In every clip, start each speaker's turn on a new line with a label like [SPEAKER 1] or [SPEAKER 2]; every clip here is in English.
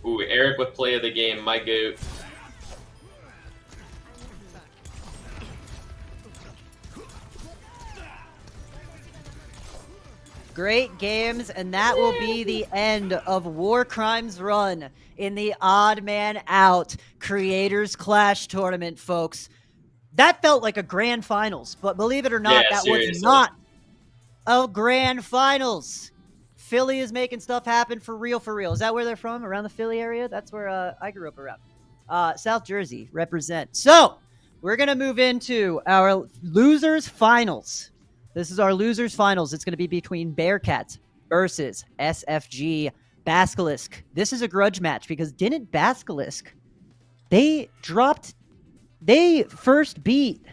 [SPEAKER 1] Ooh, Eric with play of the game, my goat.
[SPEAKER 2] Great games, and that will be the end of War Crimes Run in the Odd Man Out Creators Clash tournament, folks. That felt like a grand finals, but believe it or not,
[SPEAKER 1] Yeah,
[SPEAKER 2] that
[SPEAKER 1] seriously.
[SPEAKER 2] was not a grand finals. Philly is making stuff happen for real, for real. Is that where they're from? Around the Philly area? That's where I grew up around. South Jersey, represent. So we're going to move into our losers finals. This is our losers finals. It's going to be between Bearcats versus SFG Basilisk. This is a grudge match because didn't Basilisk, they first beat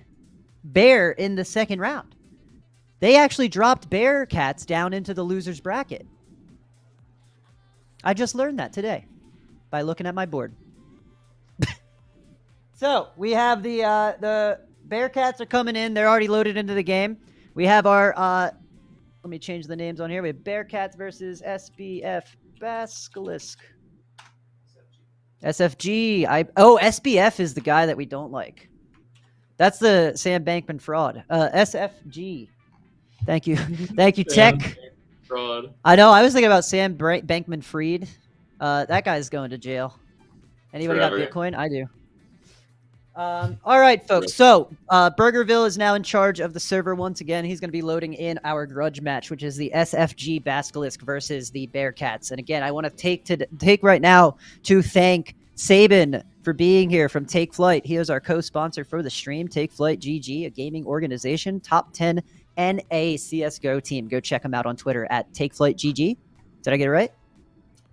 [SPEAKER 2] Bear in the second round. They actually dropped Bearcats down into the losers bracket. I just learned that today by looking at my board. So we have the Bearcats are coming in. They're already loaded into the game. We have our, let me change the names on here. We have Bearcats versus SBF Basilisk. SFG. SBF is the guy that we don't like. That's the Sam Bankman fraud. SFG. Thank you. Thank you, Tech.
[SPEAKER 1] Fraud.
[SPEAKER 2] I know. I was thinking about Sam Bankman Fried. That guy's going to jail. Anybody
[SPEAKER 1] Forever.
[SPEAKER 2] got Bitcoin? I do. All right, folks. So Burgerville is now in charge of the server once again. He's going to be loading in our grudge match, which is the SFG Basilisk versus the Bearcats. And again, I want to take right now to thank Sabin for being here from Take Flight. He is our co-sponsor for the stream. Take Flight GG, a gaming organization, top 10 NA CSGO team. Go check him out on Twitter at Take Flight GG. Did I get it right?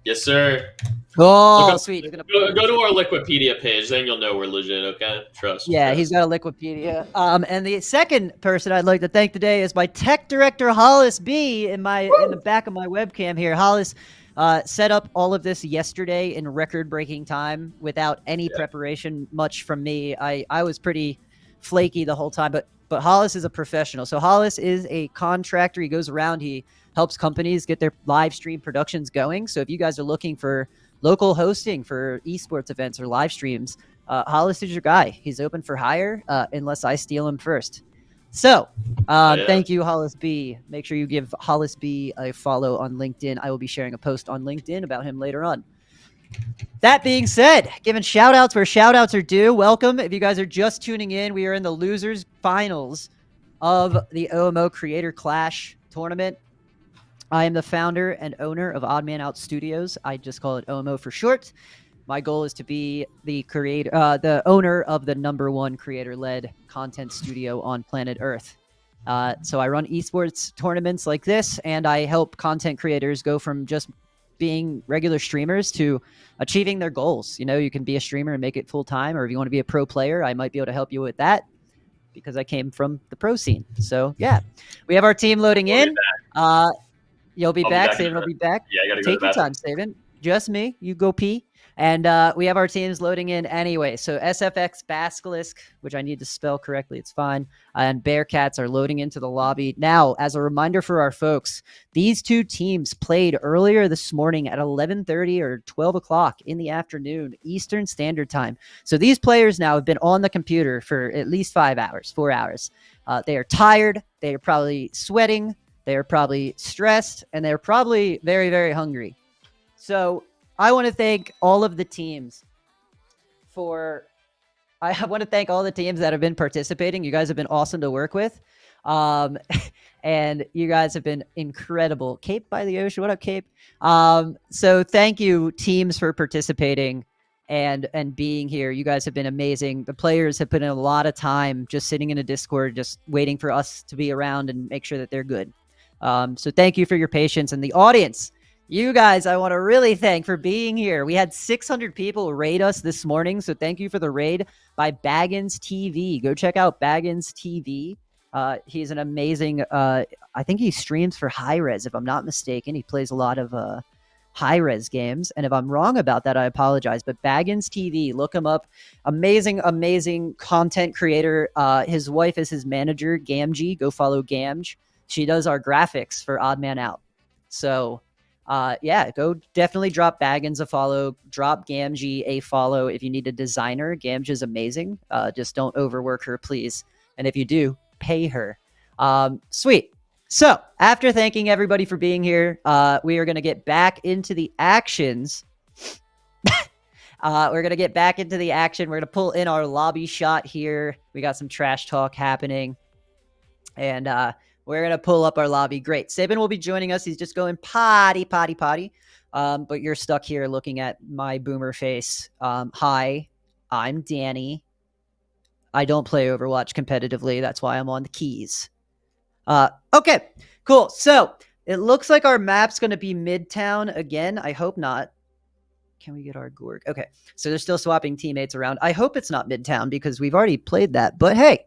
[SPEAKER 1] Yes, sir.
[SPEAKER 2] Oh, sweet. He's gonna
[SPEAKER 1] go to our Liquipedia page, then you'll know we're legit, okay? Trust.
[SPEAKER 2] Yeah,
[SPEAKER 1] trust.
[SPEAKER 2] he's got a Liquipedia. And the second person I'd like to thank today is my tech director, Hollis B, in the back of my webcam here. Hollis set up all of this yesterday in record-breaking time without any preparation much from me. I was pretty flaky the whole time, but Hollis is a professional. So Hollis is a contractor. He goes around, he helps companies get their live stream productions going. So if you guys are looking for local hosting for esports events or live streams, Hollis is your guy. He's open for hire unless I steal him first. So thank you, Hollis B. Make sure you give Hollis B a follow on LinkedIn. I will be sharing a post on LinkedIn about him later on. That being said, giving shout outs where shout outs are due. Welcome. If you guys are just tuning in, we are in the losers finals of the OMO Creator Clash tournament. I am the founder and owner of Odd Man Out Studios. I just call it OMO for short. My goal is to be the owner of the #1 creator-led content studio on planet Earth. So I run esports tournaments like this, and I help content creators go from just being regular streamers to achieving their goals. You know, you can be a streamer and make it full-time, or if you want to be a pro player, I might be able to help you with that because I came from the pro scene. So, yeah. We have our team loading in. You'll be back. Sabin will be back.
[SPEAKER 1] Yeah, I gotta go.
[SPEAKER 2] Take your time, Sabin. Just me. You go pee. And we have our teams loading in anyway. So SFX Basilisk, which I need to spell correctly, it's fine, and Bearcats are loading into the lobby. Now, as a reminder for our folks, these two teams played earlier this morning at 11:30 or 12 o'clock in the afternoon, Eastern Standard Time. So these players now have been on the computer for at least 4 hours. They are tired. They are probably sweating. They are probably stressed, and they're probably very, very hungry. So I want to thank all of the teams I want to thank all the teams that have been participating. You guys have been awesome to work with. And you guys have been incredible. Cape by the ocean. What up, Cape? So thank you, teams, for participating and being here. You guys have been amazing. The players have put in a lot of time just sitting in a Discord, just waiting for us to be around and make sure that they're good. So thank you for your patience. And the audience, you guys, I want to really thank for being here. We had 600 people raid us this morning, so thank you for the raid by Baggins TV. Go check out Baggins TV. He's an amazing, I think he streams for High Res, if I'm not mistaken. He plays a lot of High Res games, and if I'm wrong about that, I apologize. But Baggins TV, look him up. Amazing, amazing content creator. His wife is his manager, Gamgee. Go follow Gamge. She does our graphics for Odd Man Out. So Yeah, go definitely drop Baggins a follow, drop Gamgee a follow. If you need a designer, Gamgee's amazing. Just don't overwork her, please. And if you do, pay her. Sweet. So after thanking everybody for being here, we are going to get back into the actions. We're going to get back into the action. We're going to pull in our lobby shot here. We got some trash talk happening. And we're going to pull up our lobby. Great. Sabin will be joining us. He's just going potty. But you're stuck here looking at my boomer face. Hi, I'm Danny. I don't play Overwatch competitively. That's why I'm on the keys. Okay, cool. So it looks like our map's going to be Midtown again. I hope not. Can we get our Gorg? Okay, so they're still swapping teammates around. I hope it's not Midtown because we've already played that. But hey,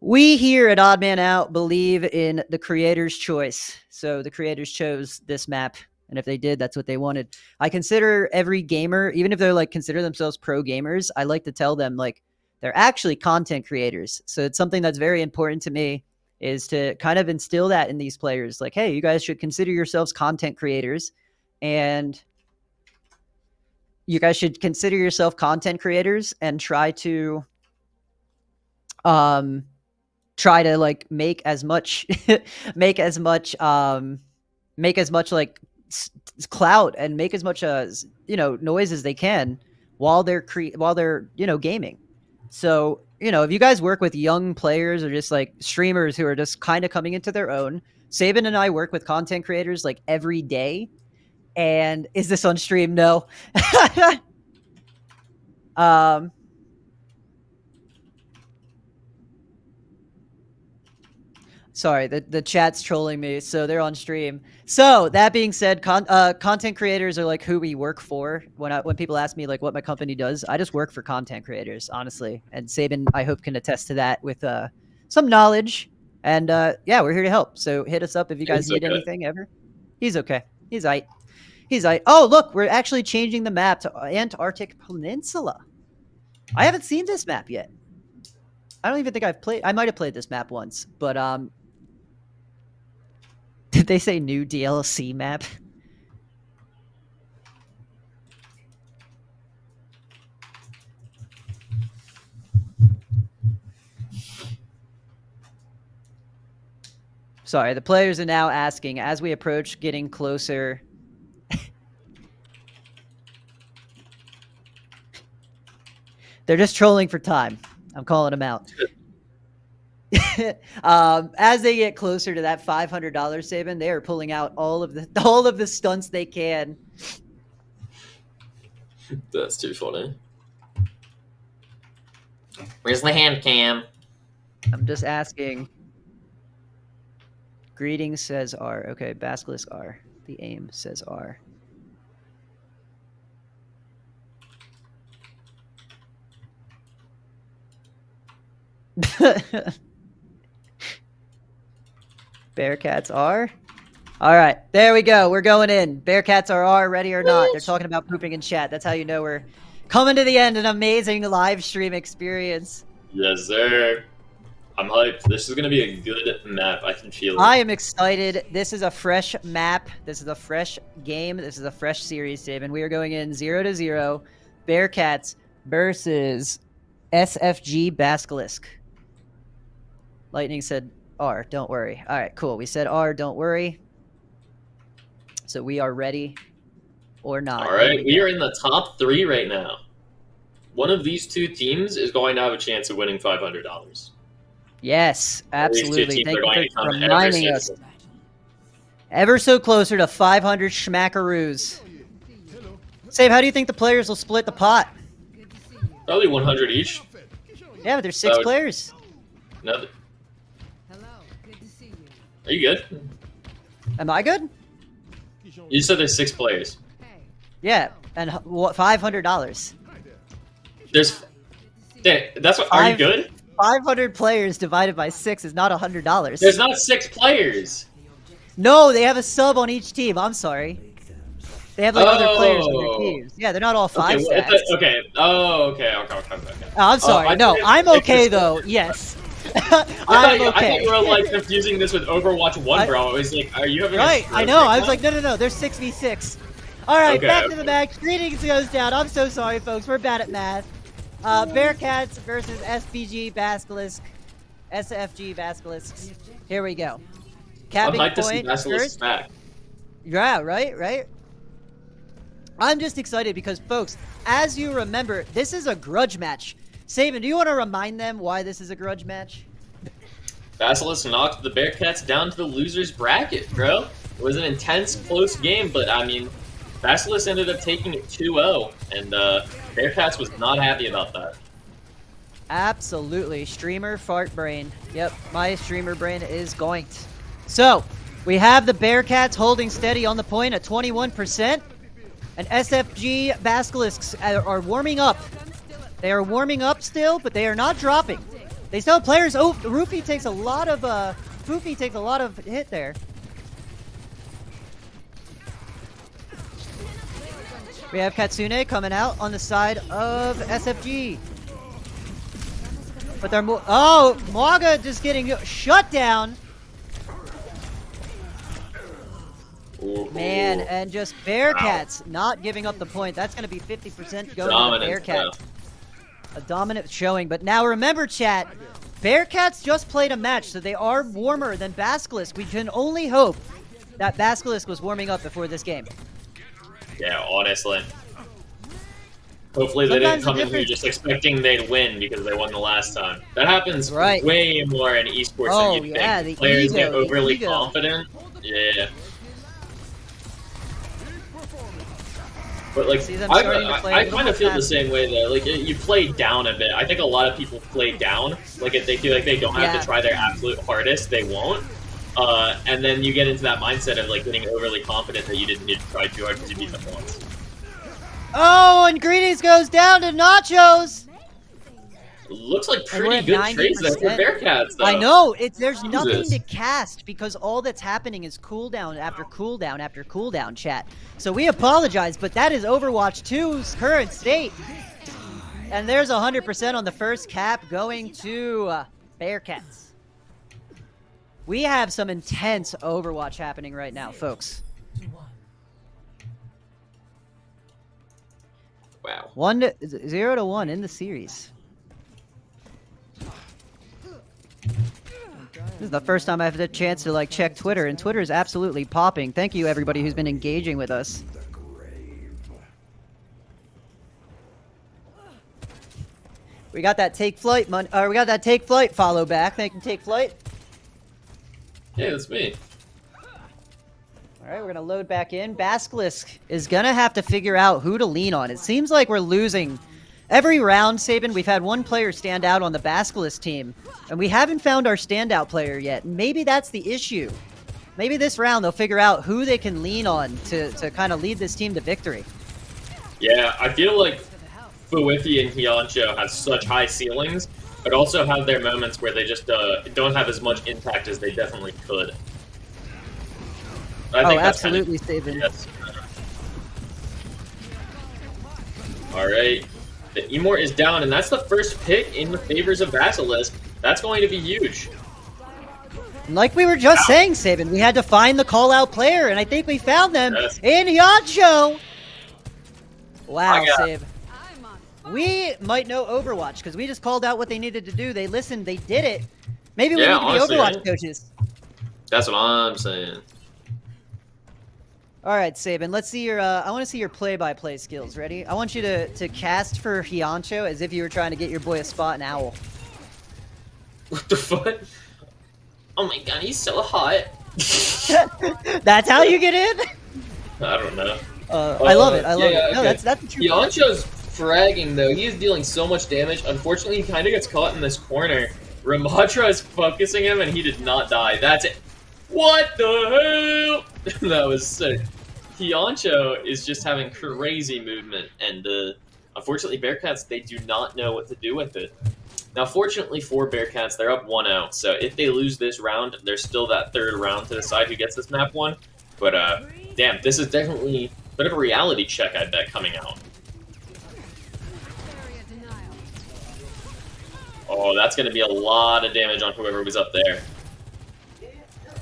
[SPEAKER 2] we here at Odd Man Out believe in the creator's choice. So the creators chose this map. And if they did, that's what they wanted. I consider every gamer, even if they're like consider themselves pro gamers, I like to tell them like they're actually content creators. So it's something that's very important to me is to kind of instill that in these players. Like, hey, you guys should consider yourselves content creators. And you guys should consider yourself content creators and try to like make as much like clout and make as much as noise as they can while they're gaming. So if you guys work with young players or just like streamers who are just kind of coming into their own, Sabin and I work with content creators like every day. And is this on stream? No. Sorry, the chat's trolling me, so they're on stream. So that being said, content creators are like who we work for. When people ask me like what my company does, I just work for content creators, honestly. And Sabin, I hope, can attest to that with some knowledge. And yeah, we're here to help. So hit us up if you guys need anything ever. He's okay. He's aight. Oh, look, we're actually changing the map to Antarctic Peninsula. I haven't seen this map yet. I don't even think I've played. I might have played this map once, but did they say new DLC map? Sorry, the players are now asking as we approach getting closer. They're just trolling for time. I'm calling them out. As they get closer to that $500 Sabin, they are pulling out all of the stunts they can.
[SPEAKER 1] That's too funny. Where's the hand cam?
[SPEAKER 2] I'm just asking. Greetings says R. Okay, Basilisk R. The aim says R. Bearcats are. All right, there we go. We're going in. Bearcats are ready or not. They're talking about pooping in chat. That's how you know we're coming to the end. An amazing live stream experience.
[SPEAKER 1] Yes, sir. I'm hyped. This is going to be a good map. I can feel it.
[SPEAKER 2] I am excited. This is a fresh map. This is a fresh game. This is a fresh series, Dave. And we are going in 0-0. Bearcats versus SFG Basilisk. Lightning said R, don't worry. All right, cool. We said R, don't worry. So we are ready or not.
[SPEAKER 1] All right, we are in the top 3 right now. One of these two teams is going to have a chance of winning $500.
[SPEAKER 2] Yes, absolutely. Thank you for
[SPEAKER 1] to
[SPEAKER 2] reminding us. Ever so closer to 500 schmackaroos. Save, how do you think the players will split the pot?
[SPEAKER 1] Probably 100 each.
[SPEAKER 2] Yeah, but there's 6 players.
[SPEAKER 1] No. Are you good?
[SPEAKER 2] Am I good?
[SPEAKER 1] You said there's 6 players.
[SPEAKER 2] Yeah, and what? $500.
[SPEAKER 1] There's. That's what. Are you good?
[SPEAKER 2] 500 players divided by 6 is not $100.
[SPEAKER 1] There's not 6 players.
[SPEAKER 2] No, they have a sub on each team. I'm sorry. They have like other players on their teams. Yeah, they're not all 5 stacks.
[SPEAKER 1] Okay. Oh, okay.
[SPEAKER 2] Oh, I'm sorry. No, I'm okay though. Yes. I'm
[SPEAKER 1] I
[SPEAKER 2] okay.
[SPEAKER 1] thought you were like confusing this with Overwatch 1, bro. It was like, are you having
[SPEAKER 2] Right,
[SPEAKER 1] a
[SPEAKER 2] I know. I was like, no. There's 6v6. All right,
[SPEAKER 1] Okay,
[SPEAKER 2] back to the match. Greetings goes down. I'm so sorry, folks. We're bad at math. Bearcats versus SFG Basilisk. SFG Basilisks. Here we go.
[SPEAKER 1] I'd
[SPEAKER 2] Capping
[SPEAKER 1] like to see
[SPEAKER 2] point
[SPEAKER 1] Basilisk
[SPEAKER 2] first.
[SPEAKER 1] back.
[SPEAKER 2] Yeah, right. I'm just excited because, folks, as you remember, this is a grudge match. Saban, do you want to remind them why this is a grudge match?
[SPEAKER 1] Basilisk knocked the Bearcats down to the loser's bracket, bro. It was an intense, close game, but I mean, Basilisk ended up taking it 2-0, and Bearcats was not happy about that.
[SPEAKER 2] Absolutely. Streamer fart brain. Yep, my streamer brain is goinked. So, we have the Bearcats holding steady on the point at 21%, and SFG Basilisks are warming up. They are warming up still, but they are not dropping. They still have players. Oh, Foofy takes a lot of hit there. We have Katsune coming out on the side of SFG. But they're Mwaga just getting shut down.
[SPEAKER 1] Ooh.
[SPEAKER 2] Man, and just Bearcats not giving up the point. That's going to be 50% going
[SPEAKER 1] Dominant,
[SPEAKER 2] to the Bearcats. A dominant showing. But now remember, chat, Bearcats just played a match, so they are warmer than Basilisk. We can only hope that Basilisk was warming up before this game.
[SPEAKER 1] Yeah, honestly. Hopefully they
[SPEAKER 2] Sometimes
[SPEAKER 1] didn't come in here just expecting they'd win because they won the last time. That happens way more in esports than you think.
[SPEAKER 2] The
[SPEAKER 1] Players
[SPEAKER 2] ego,
[SPEAKER 1] get overly
[SPEAKER 2] ego.
[SPEAKER 1] confident. Yeah. But like, I kind of feel the same way though. Like, you play down a bit. I think a lot of people play down. Like, if they feel like they don't have to try their absolute hardest, they won't. And then you get into that mindset of like getting overly confident that you didn't need to try too hard because you beat them once.
[SPEAKER 2] Oh, and greetings goes down to Nachos.
[SPEAKER 1] Looks like pretty good trades there for Bearcats, though.
[SPEAKER 2] I know. There's nothing to cast because all that's happening is cooldown after cooldown after cooldown, chat. So we apologize, but that is Overwatch 2's current state. And there's 100% on the first cap going to Bearcats. We have some intense Overwatch happening right now, folks.
[SPEAKER 1] Wow.
[SPEAKER 2] 0-1 in the series. This is the first time I've had a chance to like check Twitter, and Twitter is absolutely popping. Thank you, everybody who's been engaging with us. We got that take flight follow back. Thank you, take flight.
[SPEAKER 1] Yeah, that's me.
[SPEAKER 2] All right, we're gonna load back in. Basilisk is gonna have to figure out who to lean on. It seems like we're losing every round, Saban. We've had one player stand out on the Basilisk team, and we haven't found our standout player yet. Maybe that's the issue. Maybe this round they'll figure out who they can lean on to kind of lead this team to victory.
[SPEAKER 1] Yeah, I feel like Fuithi and Hyuncho have such high ceilings, but also have their moments where they just don't have as much impact as they definitely could. I think that's
[SPEAKER 2] absolutely, Saban.
[SPEAKER 1] Yes. All right. The Emor is down, and that's the first pick in the favors of Basilisk. That's going to be huge.
[SPEAKER 2] Like we were just saying, Saban, we had to find the call-out player, and I think we found them in Hyuncho. Wow, Saban. We might know Overwatch, because we just called out what they needed to do. They listened, they did it. Maybe we need to be Overwatch coaches.
[SPEAKER 1] That's what I'm saying.
[SPEAKER 2] All right, Saban, let's see your, I want to see your play-by-play skills. Ready? I want you to cast for Hyuncho as if you were trying to get your boy a spot in Owl.
[SPEAKER 1] What the fuck? Oh my god, he's so hot.
[SPEAKER 2] That's how you get in?
[SPEAKER 1] I don't know.
[SPEAKER 2] I love it, I love it. No,
[SPEAKER 1] okay.
[SPEAKER 2] that's the truth.
[SPEAKER 1] Hyuncho's fragging, though. He is dealing so much damage. Unfortunately, he kind of gets caught in this corner. Ramatra is focusing him, and he did not die. That's it. What the hell? That was sick. Hyuncho is just having crazy movement, and unfortunately, Bearcats, they do not know what to do with it. Now, fortunately for Bearcats, they're up 1-0, so if they lose this round, there's still that third round to decide who gets this map one. But, damn, this is definitely a bit of a reality check, I bet, coming out. Oh, that's going to be a lot of damage on whoever was up there.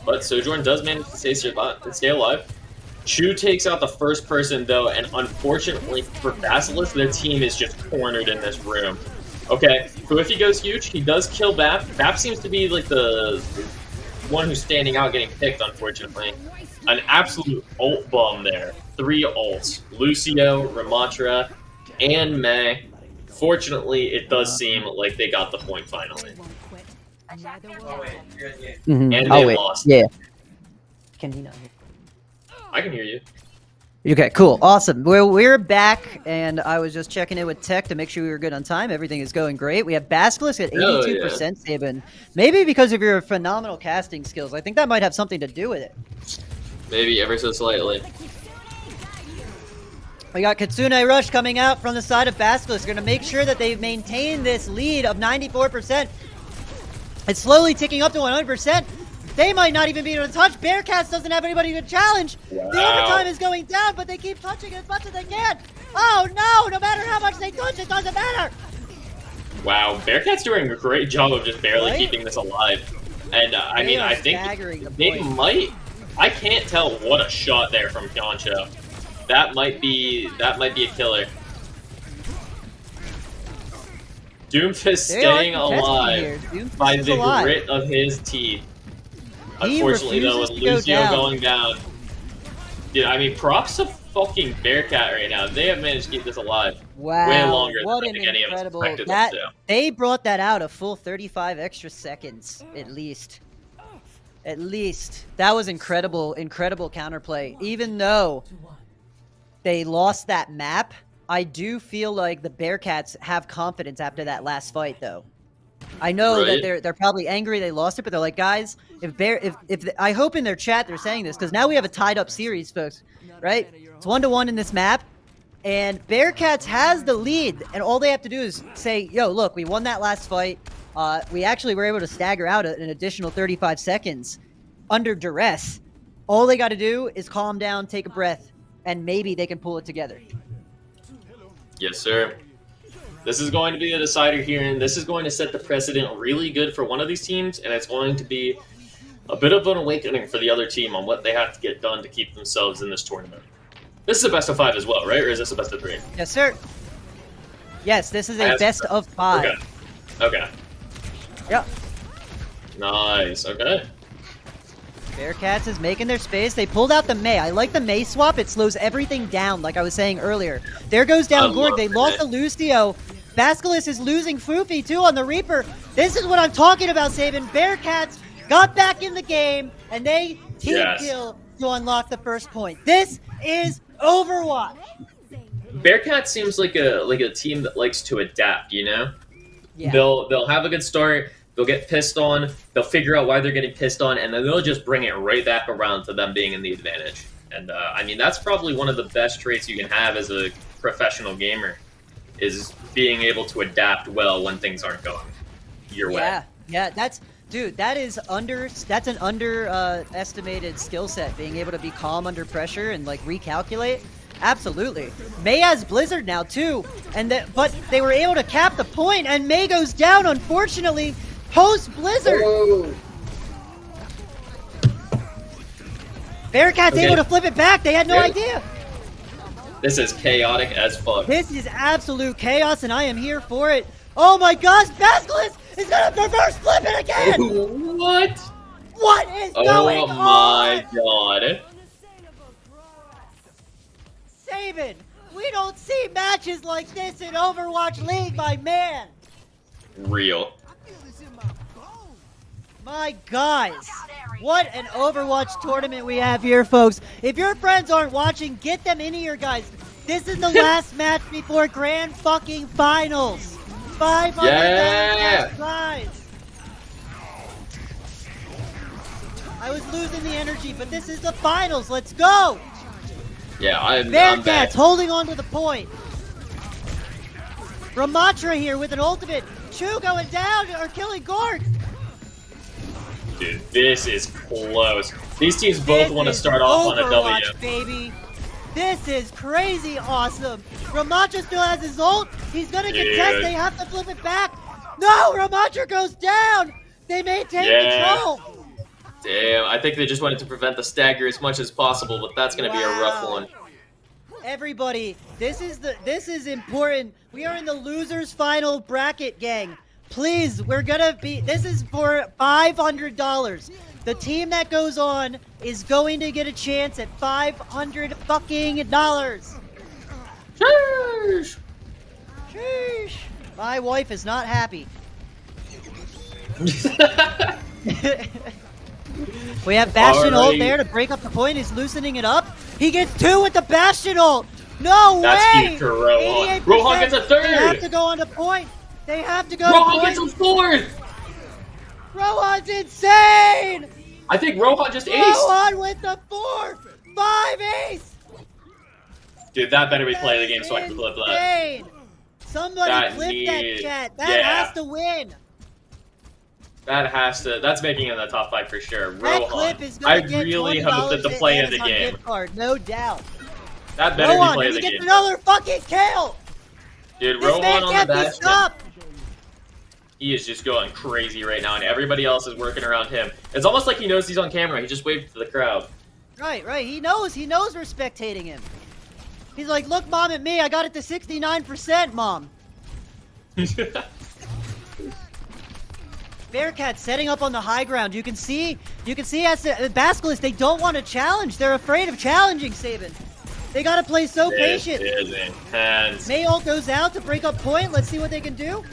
[SPEAKER 1] But Sojourn does manage to stay alive. Chu takes out the first person, though, and unfortunately for Basilisk, their team is just cornered in this room. Okay, so if he goes huge, he does kill Bap. Bap seems to be like the one who's standing out getting picked, unfortunately. An absolute ult bomb there. 3 ults. Lucio, Ramatra, and May. Fortunately, it does seem like they got the point finally. And they lost.
[SPEAKER 2] Yeah. Can he not hear?
[SPEAKER 1] I can hear you.
[SPEAKER 2] Okay, cool. Awesome. Well, we're back, and I was just checking in with Tech to make sure we were good on time. Everything is going great. We have Basilisk at 82% Saban. Maybe because of your phenomenal casting skills. I think that might have something to do with it.
[SPEAKER 1] Maybe ever so slightly.
[SPEAKER 2] We got Kitsune Rush coming out from the side of Basilisk. Going to make sure that they maintain this lead of 94%. It's slowly ticking up to 100%. They might not even be able to touch. Bearcats doesn't have anybody to challenge.
[SPEAKER 1] Wow.
[SPEAKER 2] The overtime is going down, but they keep touching as much as they can. Oh no, no matter how much they touch, it doesn't matter.
[SPEAKER 1] Wow, Bearcats doing a great job of just barely keeping this alive. And I mean, I think they might. I can't tell what a shot there from Yoncho. That might be a killer. Doomfist staying alive by the grit of his teeth. Unfortunately, though, with Lucio going down. Dude, I mean, props to fucking Bearcat right now. They have managed to keep this alive way longer than I think any of us expected them to.
[SPEAKER 2] They brought that out a full 35 extra seconds, at least. At least. That was incredible, incredible counterplay. Even though they lost that map, I do feel like the Bearcats have confidence after that last fight, though. I know that they're probably angry they lost it, but they're like, guys, if I hope in their chat they're saying this, because now we have a tied-up series, folks, right? It's 1-1 in this map, and Bearcats has the lead, and all they have to do is say, yo, look, we won that last fight. We actually were able to stagger out an additional 35 seconds under duress. All they got to do is calm down, take a breath, and maybe they can pull it together.
[SPEAKER 1] Yes, sir. This is going to be a decider here, and this is going to set the precedent really good for one of these teams, and it's going to be a bit of an awakening for the other team on what they have to get done to keep themselves in this tournament. This is a best of 5 as well, right? Or is this a best of 3?
[SPEAKER 2] Yes, sir. Yes, this is a best of 5.
[SPEAKER 1] Okay.
[SPEAKER 2] Yep.
[SPEAKER 1] Nice. Okay.
[SPEAKER 2] Bearcats is making their space. They pulled out the Mei. I like the Mei swap. It slows everything down, like I was saying earlier. There goes down Gorg. They lost to Lucio. Basilisk is losing Foofy, too, on the Reaper. This is what I'm talking about, Saban. Bearcats got back in the game, and they team kill to unlock the first point. This is Overwatch.
[SPEAKER 1] Bearcats seems like a team that likes to adapt, you know?
[SPEAKER 2] Yeah.
[SPEAKER 1] They'll have a good start. They'll get pissed on. They'll figure out why they're getting pissed on, and then they'll just bring it right back around to them being in the advantage. And I mean, that's probably one of the best traits you can have as a professional gamer, is being able to adapt well when things aren't going your way.
[SPEAKER 2] Yeah, that's an underestimated skill set, being able to be calm under pressure and like recalculate. Absolutely. Mei has Blizzard now too, but they were able to cap the point, and Mei goes down, unfortunately, post Blizzard.
[SPEAKER 1] Whoa.
[SPEAKER 2] Bearcats able to flip it back. They had no idea.
[SPEAKER 1] This is chaotic as fuck.
[SPEAKER 2] This is absolute chaos, and I am here for it. Oh my gosh, Basilisk is gonna reverse flip it again.
[SPEAKER 1] What?
[SPEAKER 2] What is going on?
[SPEAKER 1] Oh my god.
[SPEAKER 2] Saban, we don't see matches like this in Overwatch League, my man.
[SPEAKER 1] Real.
[SPEAKER 2] My guys, what an Overwatch tournament we have here, folks. If your friends aren't watching, get them in here, guys. This is the last match before grand fucking finals. 500 cash prize. I was losing the energy, but this is the finals. Let's go.
[SPEAKER 1] Yeah, I'm
[SPEAKER 2] Bearcats
[SPEAKER 1] back.
[SPEAKER 2] holding on to the point. Ramatra here with an ultimate. Chu going down or killing Gorg.
[SPEAKER 1] Dude, this is close. These teams both want to start off on a W.
[SPEAKER 2] Baby. This is crazy awesome. Ramatra still has his ult. He's going to contest. They have to flip it back. No, Ramatra goes down. They maintain control.
[SPEAKER 1] Damn, I think they just wanted to prevent the stagger as much as possible, but that's gonna be a rough one.
[SPEAKER 2] Everybody, this is important. We are in the losers final bracket, gang. Please, this is for $500. The team that goes on is going to get a chance at $500 fucking dollars.
[SPEAKER 1] Sheesh.
[SPEAKER 2] Sheesh. My wife is not happy. We have Bastion ult there to break up the point. He's loosening it up. He gets 2 with the Bastion ult. No way!
[SPEAKER 1] That's huge for Rohan. Rohan gets a 3rd.
[SPEAKER 2] They have to go on the point. They have to go
[SPEAKER 1] Rohan
[SPEAKER 2] to point.
[SPEAKER 1] gets a 4th.
[SPEAKER 2] Rohan's insane!
[SPEAKER 1] I think Rohan just aced.
[SPEAKER 2] Rohan with the 4th! 5 ace!
[SPEAKER 1] Dude, that better be play of the game so I can clip that.
[SPEAKER 2] Somebody clip that chat. That has to win.
[SPEAKER 1] That's making it in the top 5 for sure.
[SPEAKER 2] That
[SPEAKER 1] Rohan.
[SPEAKER 2] clip is gonna get
[SPEAKER 1] really hope that the play of the game.
[SPEAKER 2] Card, no doubt.
[SPEAKER 1] That better
[SPEAKER 2] Rohan,
[SPEAKER 1] be play of the
[SPEAKER 2] he
[SPEAKER 1] game.
[SPEAKER 2] gets another fucking kill!
[SPEAKER 1] Dude,
[SPEAKER 2] This
[SPEAKER 1] Rohan
[SPEAKER 2] man
[SPEAKER 1] on the
[SPEAKER 2] can't be
[SPEAKER 1] Bastion.
[SPEAKER 2] stopped!
[SPEAKER 1] He is just going crazy right now, and everybody else is working around him. It's almost like he knows he's on camera. He just waved to the crowd.
[SPEAKER 2] Right. He knows we're spectating him. He's like, look, Mom, at me. I got it to 69%, Mom. Bearcats setting up on the high ground. You can see as the Basilisk, they don't want to challenge. They're afraid of challenging Saban. They gotta play so patient.
[SPEAKER 1] This is intense.
[SPEAKER 2] Mayult goes out to break up point. Let's see what they can do.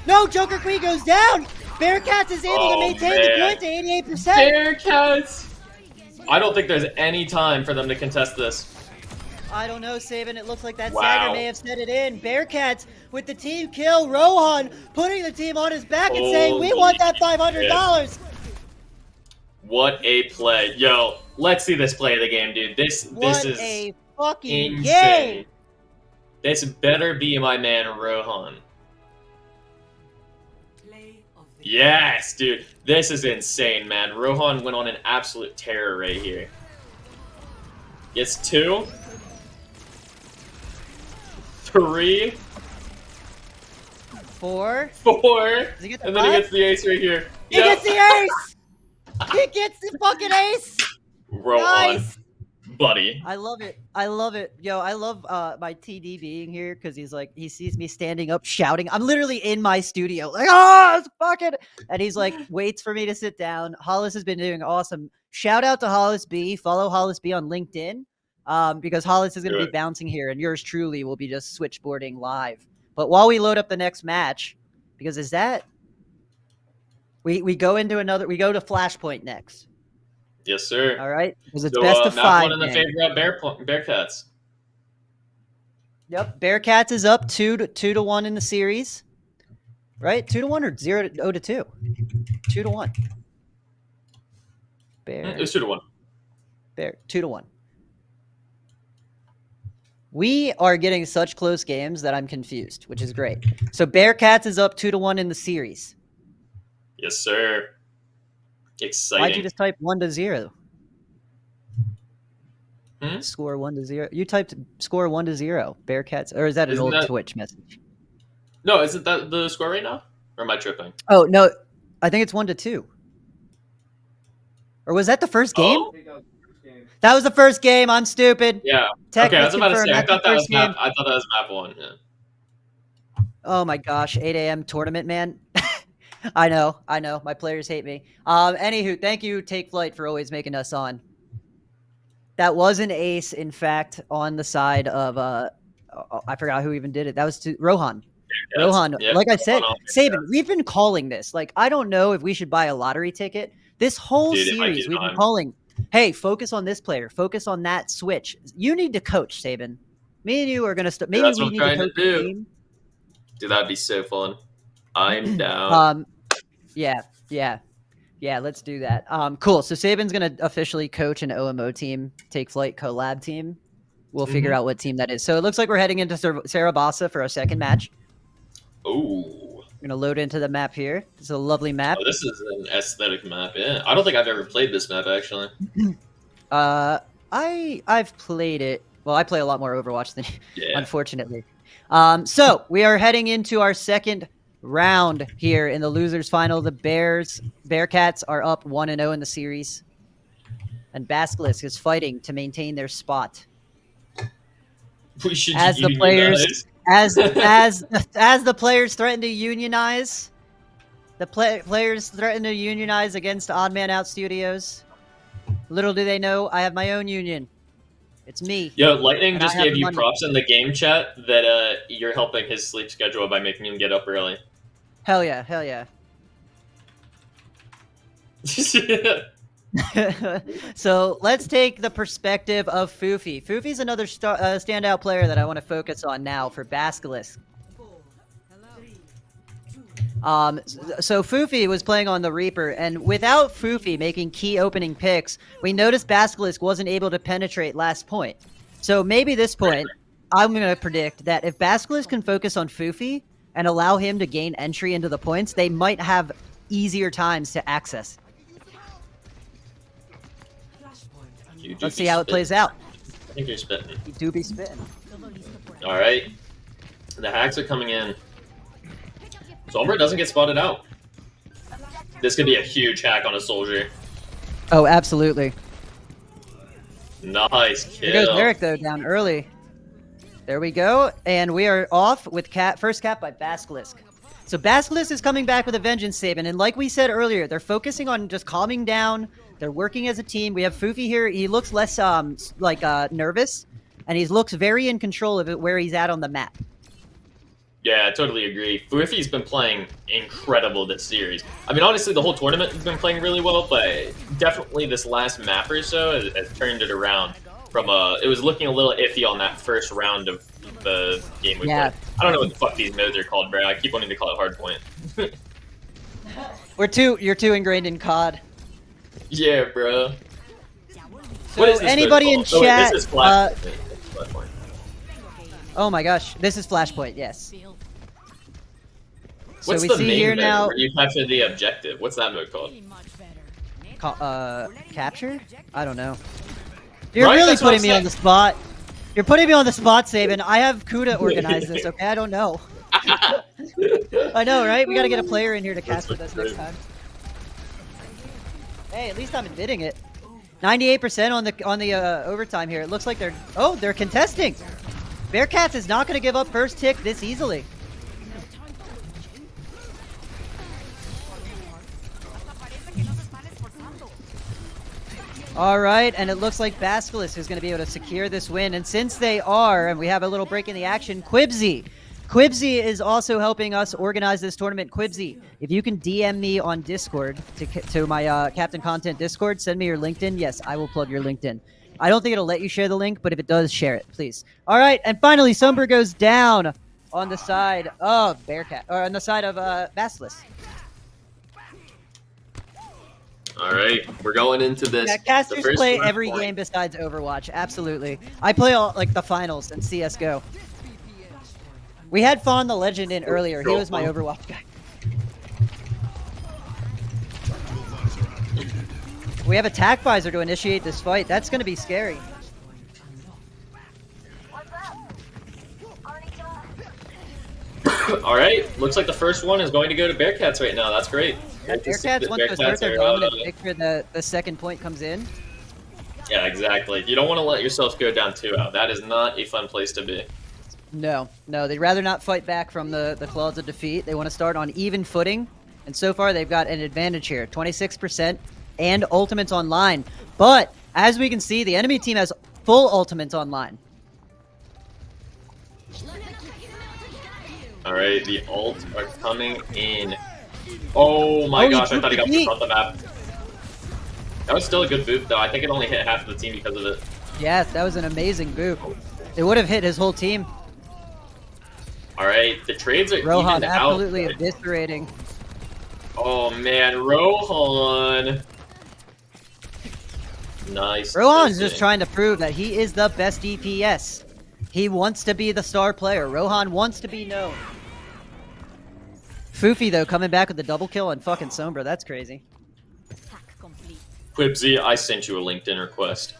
[SPEAKER 2] No, Joker Queen goes down. Bearcats is able to maintain the point to 88%.
[SPEAKER 1] Bearcats! I don't think there's any time for them to contest this.
[SPEAKER 2] I don't know, Saban. It looks like that Sager may have set it in. Bearcats with the team kill. Rohan putting the team on his back and saying, we want that $500.
[SPEAKER 1] What a play. Yo, let's see this play of the game, dude. This is
[SPEAKER 2] a fucking
[SPEAKER 1] insane.
[SPEAKER 2] game.
[SPEAKER 1] This better be my man, Rohan. Yes, dude. This is insane, man. Rohan went on an absolute terror right here. Gets 2. 3.
[SPEAKER 2] 4.
[SPEAKER 1] 4.
[SPEAKER 2] Does he get the
[SPEAKER 1] And then he gets the ace right here.
[SPEAKER 2] He gets the ace! He gets the fucking ace!
[SPEAKER 1] Rohan.
[SPEAKER 2] Nice!
[SPEAKER 1] Buddy.
[SPEAKER 2] I love it. I love it. Yo, I love my TD being here because he's like, he sees me standing up shouting. I'm literally in my studio. Like, it's fucking. And he's like, waits for me to sit down. Hollis has been doing awesome. Shout out to Hollis B. Follow Hollis B on LinkedIn because Hollis is going to be bouncing here and yours truly will be just switchboarding live. But while we load up the next match, because is that. We go to Flashpoint next.
[SPEAKER 1] Yes, sir.
[SPEAKER 2] All right, because it's best of 5.
[SPEAKER 1] One in the favor of Bearcats.
[SPEAKER 2] Yep, Bearcats is up 2-1 in the series, right? 2-1 or 0-2? 2-1.
[SPEAKER 1] It was 2-1.
[SPEAKER 2] 2-1. We are getting such close games that I'm confused, which is great. So Bearcats is up 2-1 in the series.
[SPEAKER 1] Yes, sir. Exciting.
[SPEAKER 2] Why'd you just type 1-0?
[SPEAKER 1] Hmm?
[SPEAKER 2] Score 1-0. You typed score 1-0. Bearcats, or is that an old Twitch message?
[SPEAKER 1] No, isn't that the score right now? Or am I tripping?
[SPEAKER 2] Oh no, I think it's 1-2. Or was that the first game?
[SPEAKER 1] Oh?
[SPEAKER 2] That was the first game. I'm stupid.
[SPEAKER 1] Yeah.
[SPEAKER 2] Tech
[SPEAKER 1] okay, I was about to say. I thought that was
[SPEAKER 2] game.
[SPEAKER 1] map. I thought that was map 1. Yeah.
[SPEAKER 2] Oh my gosh, 8 a.m. tournament, man. I know. My players hate me. Anywho, thank you, Take Flight, for always making us on. That was an ace, in fact, on the side of I forgot who even did it. That was Rohan. Yeah, Rohan. Yeah, like I said, Saban, we've been calling this. Like, I don't know if we should buy a lottery ticket. This whole series, we've been calling, hey, focus on this player, focus on that switch. You need to coach, Saban. Me and you are gonna maybe
[SPEAKER 1] that's
[SPEAKER 2] we need to coach the team.
[SPEAKER 1] Dude, that'd be so fun. I'm down.
[SPEAKER 2] Yeah, let's do that. Cool. So Saban's gonna officially coach an OMO team, Take Flight collab team. We'll figure out what team that is. So it looks like we're heading into Sarabasa for our second match.
[SPEAKER 1] Ooh.
[SPEAKER 2] We're gonna load into the map here. It's a lovely map.
[SPEAKER 1] Oh, this is an aesthetic map. Yeah, I don't think I've ever played this map actually.
[SPEAKER 2] I've played it. Well, I play a lot more Overwatch than you,
[SPEAKER 1] yeah.
[SPEAKER 2] Unfortunately. So we are heading into our second round here in the losers final. The Bearcats are up 1-0 in the series, and Basilisk is fighting to maintain their spot.
[SPEAKER 1] We should
[SPEAKER 2] As the
[SPEAKER 1] unionize.
[SPEAKER 2] players, as the players threaten to unionize, players threaten to unionize against Odd Man Out Studios. Little do they know, I have my own union. It's me.
[SPEAKER 1] Yo, Lightning just
[SPEAKER 2] I have
[SPEAKER 1] gave
[SPEAKER 2] the
[SPEAKER 1] you
[SPEAKER 2] money.
[SPEAKER 1] props in the game chat that you're helping his sleep schedule by making him get up early.
[SPEAKER 2] Hell yeah, hell yeah. So let's take the perspective of Foofy. Foofy's another standout player that I want to focus on now for Basilisk. So Foofy was playing on the Reaper, and without Foofy making key opening picks, we noticed Basilisk wasn't able to penetrate last point. So maybe this point, I'm going to predict that if Basilisk can focus on Foofy and allow him to gain entry into the points, they might have easier times to access. Let's see how it plays out.
[SPEAKER 1] I think you're spitting.
[SPEAKER 2] You do be spitting.
[SPEAKER 1] All right. The hacks are coming in. Sombra doesn't get spotted out. This could be a huge hack on a soldier.
[SPEAKER 2] Oh, absolutely.
[SPEAKER 1] Nice kill.
[SPEAKER 2] There goes Eric, though, down early. There we go. And we are off with first cap by Basilisk. So Basilisk is coming back with a vengeance, Saban. And like we said earlier, they're focusing on just calming down. They're working as a team. We have Foofy here. He looks less nervous, and he looks very in control of it where he's at on the map.
[SPEAKER 1] Yeah, I totally agree. Foofy's been playing incredible this series. I mean, honestly, the whole tournament has been playing really well, but definitely this last map or so has turned it around. It was looking a little iffy on that first round of the game we played. I don't know what the fuck these modes are called, bro. I keep wanting to call it hardpoint.
[SPEAKER 2] You're too ingrained in COD.
[SPEAKER 1] Yeah, bro.
[SPEAKER 2] So
[SPEAKER 1] what is this
[SPEAKER 2] anybody in
[SPEAKER 1] mode
[SPEAKER 2] chat?
[SPEAKER 1] called? Oh, wait, this is Flashpoint.
[SPEAKER 2] Oh my gosh, this is Flashpoint. Yes.
[SPEAKER 1] What's
[SPEAKER 2] so we
[SPEAKER 1] the
[SPEAKER 2] see
[SPEAKER 1] main
[SPEAKER 2] here
[SPEAKER 1] mode
[SPEAKER 2] now.
[SPEAKER 1] where you capture the objective? What's that mode called?
[SPEAKER 2] Capture? I don't know. You're
[SPEAKER 1] Right,
[SPEAKER 2] really
[SPEAKER 1] that's what
[SPEAKER 2] putting
[SPEAKER 1] I'm
[SPEAKER 2] me on
[SPEAKER 1] saying.
[SPEAKER 2] the spot. You're putting me on the spot, Saban. I have Kuda organize this, okay? I don't know. I know, right? We gotta get a player in here to cast with us next time. Hey, at least I'm admitting it. 98% on the overtime here. It looks like they're contesting. Bearcats is not gonna give up first tick this easily. All right, and it looks like Basilisk is going to be able to secure this win. And since they are, and we have a little break in the action, Quibsy is also helping us organize this tournament. Quibsy, if you can DM me on Discord to my Captain Content Discord, send me your LinkedIn. Yes, I will plug your LinkedIn. I don't think it'll let you share the link, but if it does, share it, please. All right, and finally, Sumber goes down on the side of Bearcat, or on the side of Basilisk.
[SPEAKER 1] All right, we're going into this.
[SPEAKER 2] Yeah, casters play every game besides Overwatch. Absolutely, I play all the finals and CS:GO. We had Fawn the Legend in earlier. He was my Overwatch guy. We have Attack Visor to initiate this fight. That's going to be scary.
[SPEAKER 1] All right, looks like the first one is going to go to Bearcats right now. That's great.
[SPEAKER 2] Bearcats, once they start their dominant victory, the second point comes in.
[SPEAKER 1] Yeah, exactly. You don't want to let yourself go down 2-0. That is not a fun place to be.
[SPEAKER 2] No, they'd rather not fight back from the claws of defeat. They want to start on even footing, and so far they've got an advantage here, 26% and ultimates online. But as we can see, the enemy team has full ultimates online.
[SPEAKER 1] All right, the ults are coming in. Oh my gosh, I thought he got moved off the map. That was still a good boop, though. I think it only hit half of the team because of it.
[SPEAKER 2] Yeah, that was an amazing boop. It would have hit his whole team.
[SPEAKER 1] All right, the trades are
[SPEAKER 2] Rohan
[SPEAKER 1] even
[SPEAKER 2] absolutely
[SPEAKER 1] out.
[SPEAKER 2] eviscerating.
[SPEAKER 1] Oh man, Rohan. Nice.
[SPEAKER 2] Rohan's just trying to prove that he is the best DPS. He wants to be the star player. Rohan wants to be known. Foofy, though, coming back with the double kill on fucking Sombra. That's crazy.
[SPEAKER 1] Quibsy, I sent you a LinkedIn request.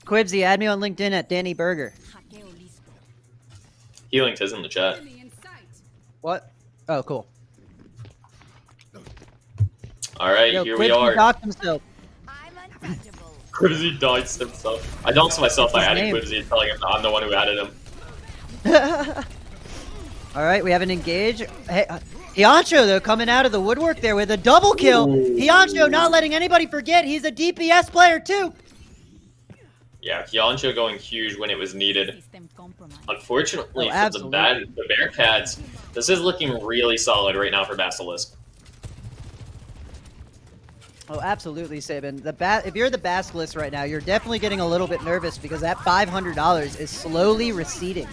[SPEAKER 2] Quibsy, add me on LinkedIn at Danny Berger.
[SPEAKER 1] He linked his in the chat.
[SPEAKER 2] What? Oh, cool.
[SPEAKER 1] All right,
[SPEAKER 2] Yo,
[SPEAKER 1] here we
[SPEAKER 2] Quibsy
[SPEAKER 1] are.
[SPEAKER 2] docked himself.
[SPEAKER 1] Quibsy dodged himself. I doxed myself by
[SPEAKER 2] What's his
[SPEAKER 1] adding
[SPEAKER 2] name?
[SPEAKER 1] Quibsy and telling him I'm the one who added him.
[SPEAKER 2] All right, we have an engage. Hey, Hyancho, though, coming out of the woodwork there with a double kill.
[SPEAKER 1] Ooh.
[SPEAKER 2] Hyancho not letting anybody forget he's a DPS player, too.
[SPEAKER 1] Yeah, Hyancho going huge when it was needed. Unfortunately
[SPEAKER 2] Oh,
[SPEAKER 1] for the Bearcats, this is looking really solid right now for Basilisk.
[SPEAKER 2] Oh, absolutely, Sabin. If you're the Basilisk right now, you're definitely getting a little bit nervous because that $500 is slowly receding.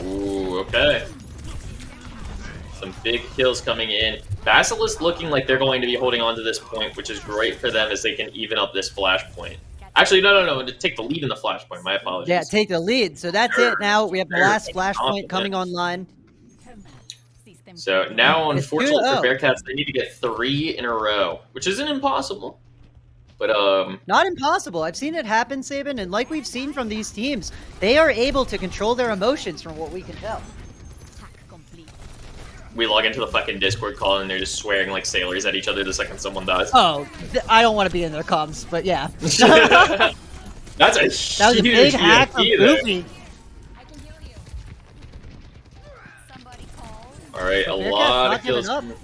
[SPEAKER 1] Ooh, okay. Some big kills coming in. Basilisk looking like they're going to be holding on to this point, which is great for them as they can even up this flashpoint. Actually, no, to take the lead in the flashpoint. My apologies.
[SPEAKER 2] Yeah, take the lead. So that's it now. We have the last flashpoint coming online.
[SPEAKER 1] So now,
[SPEAKER 2] It's
[SPEAKER 1] unfortunately for
[SPEAKER 2] 2-0.
[SPEAKER 1] Bearcats, they need to get 3 in a row, which isn't impossible. But,
[SPEAKER 2] Not impossible. I've seen it happen, Sabin, and like we've seen from these teams, they are able to control their emotions from what we can tell.
[SPEAKER 1] we log into the fucking Discord call and they're just swearing like sailors at each other the second someone dies.
[SPEAKER 2] Oh, I don't want to be in their comms, but yeah.
[SPEAKER 1] That's a
[SPEAKER 2] That was a big
[SPEAKER 1] huge
[SPEAKER 2] hack from
[SPEAKER 1] EMP there.
[SPEAKER 2] Goofy.
[SPEAKER 1] Alright, a
[SPEAKER 2] Bearcats
[SPEAKER 1] lot
[SPEAKER 2] not
[SPEAKER 1] of kills.
[SPEAKER 2] giving up.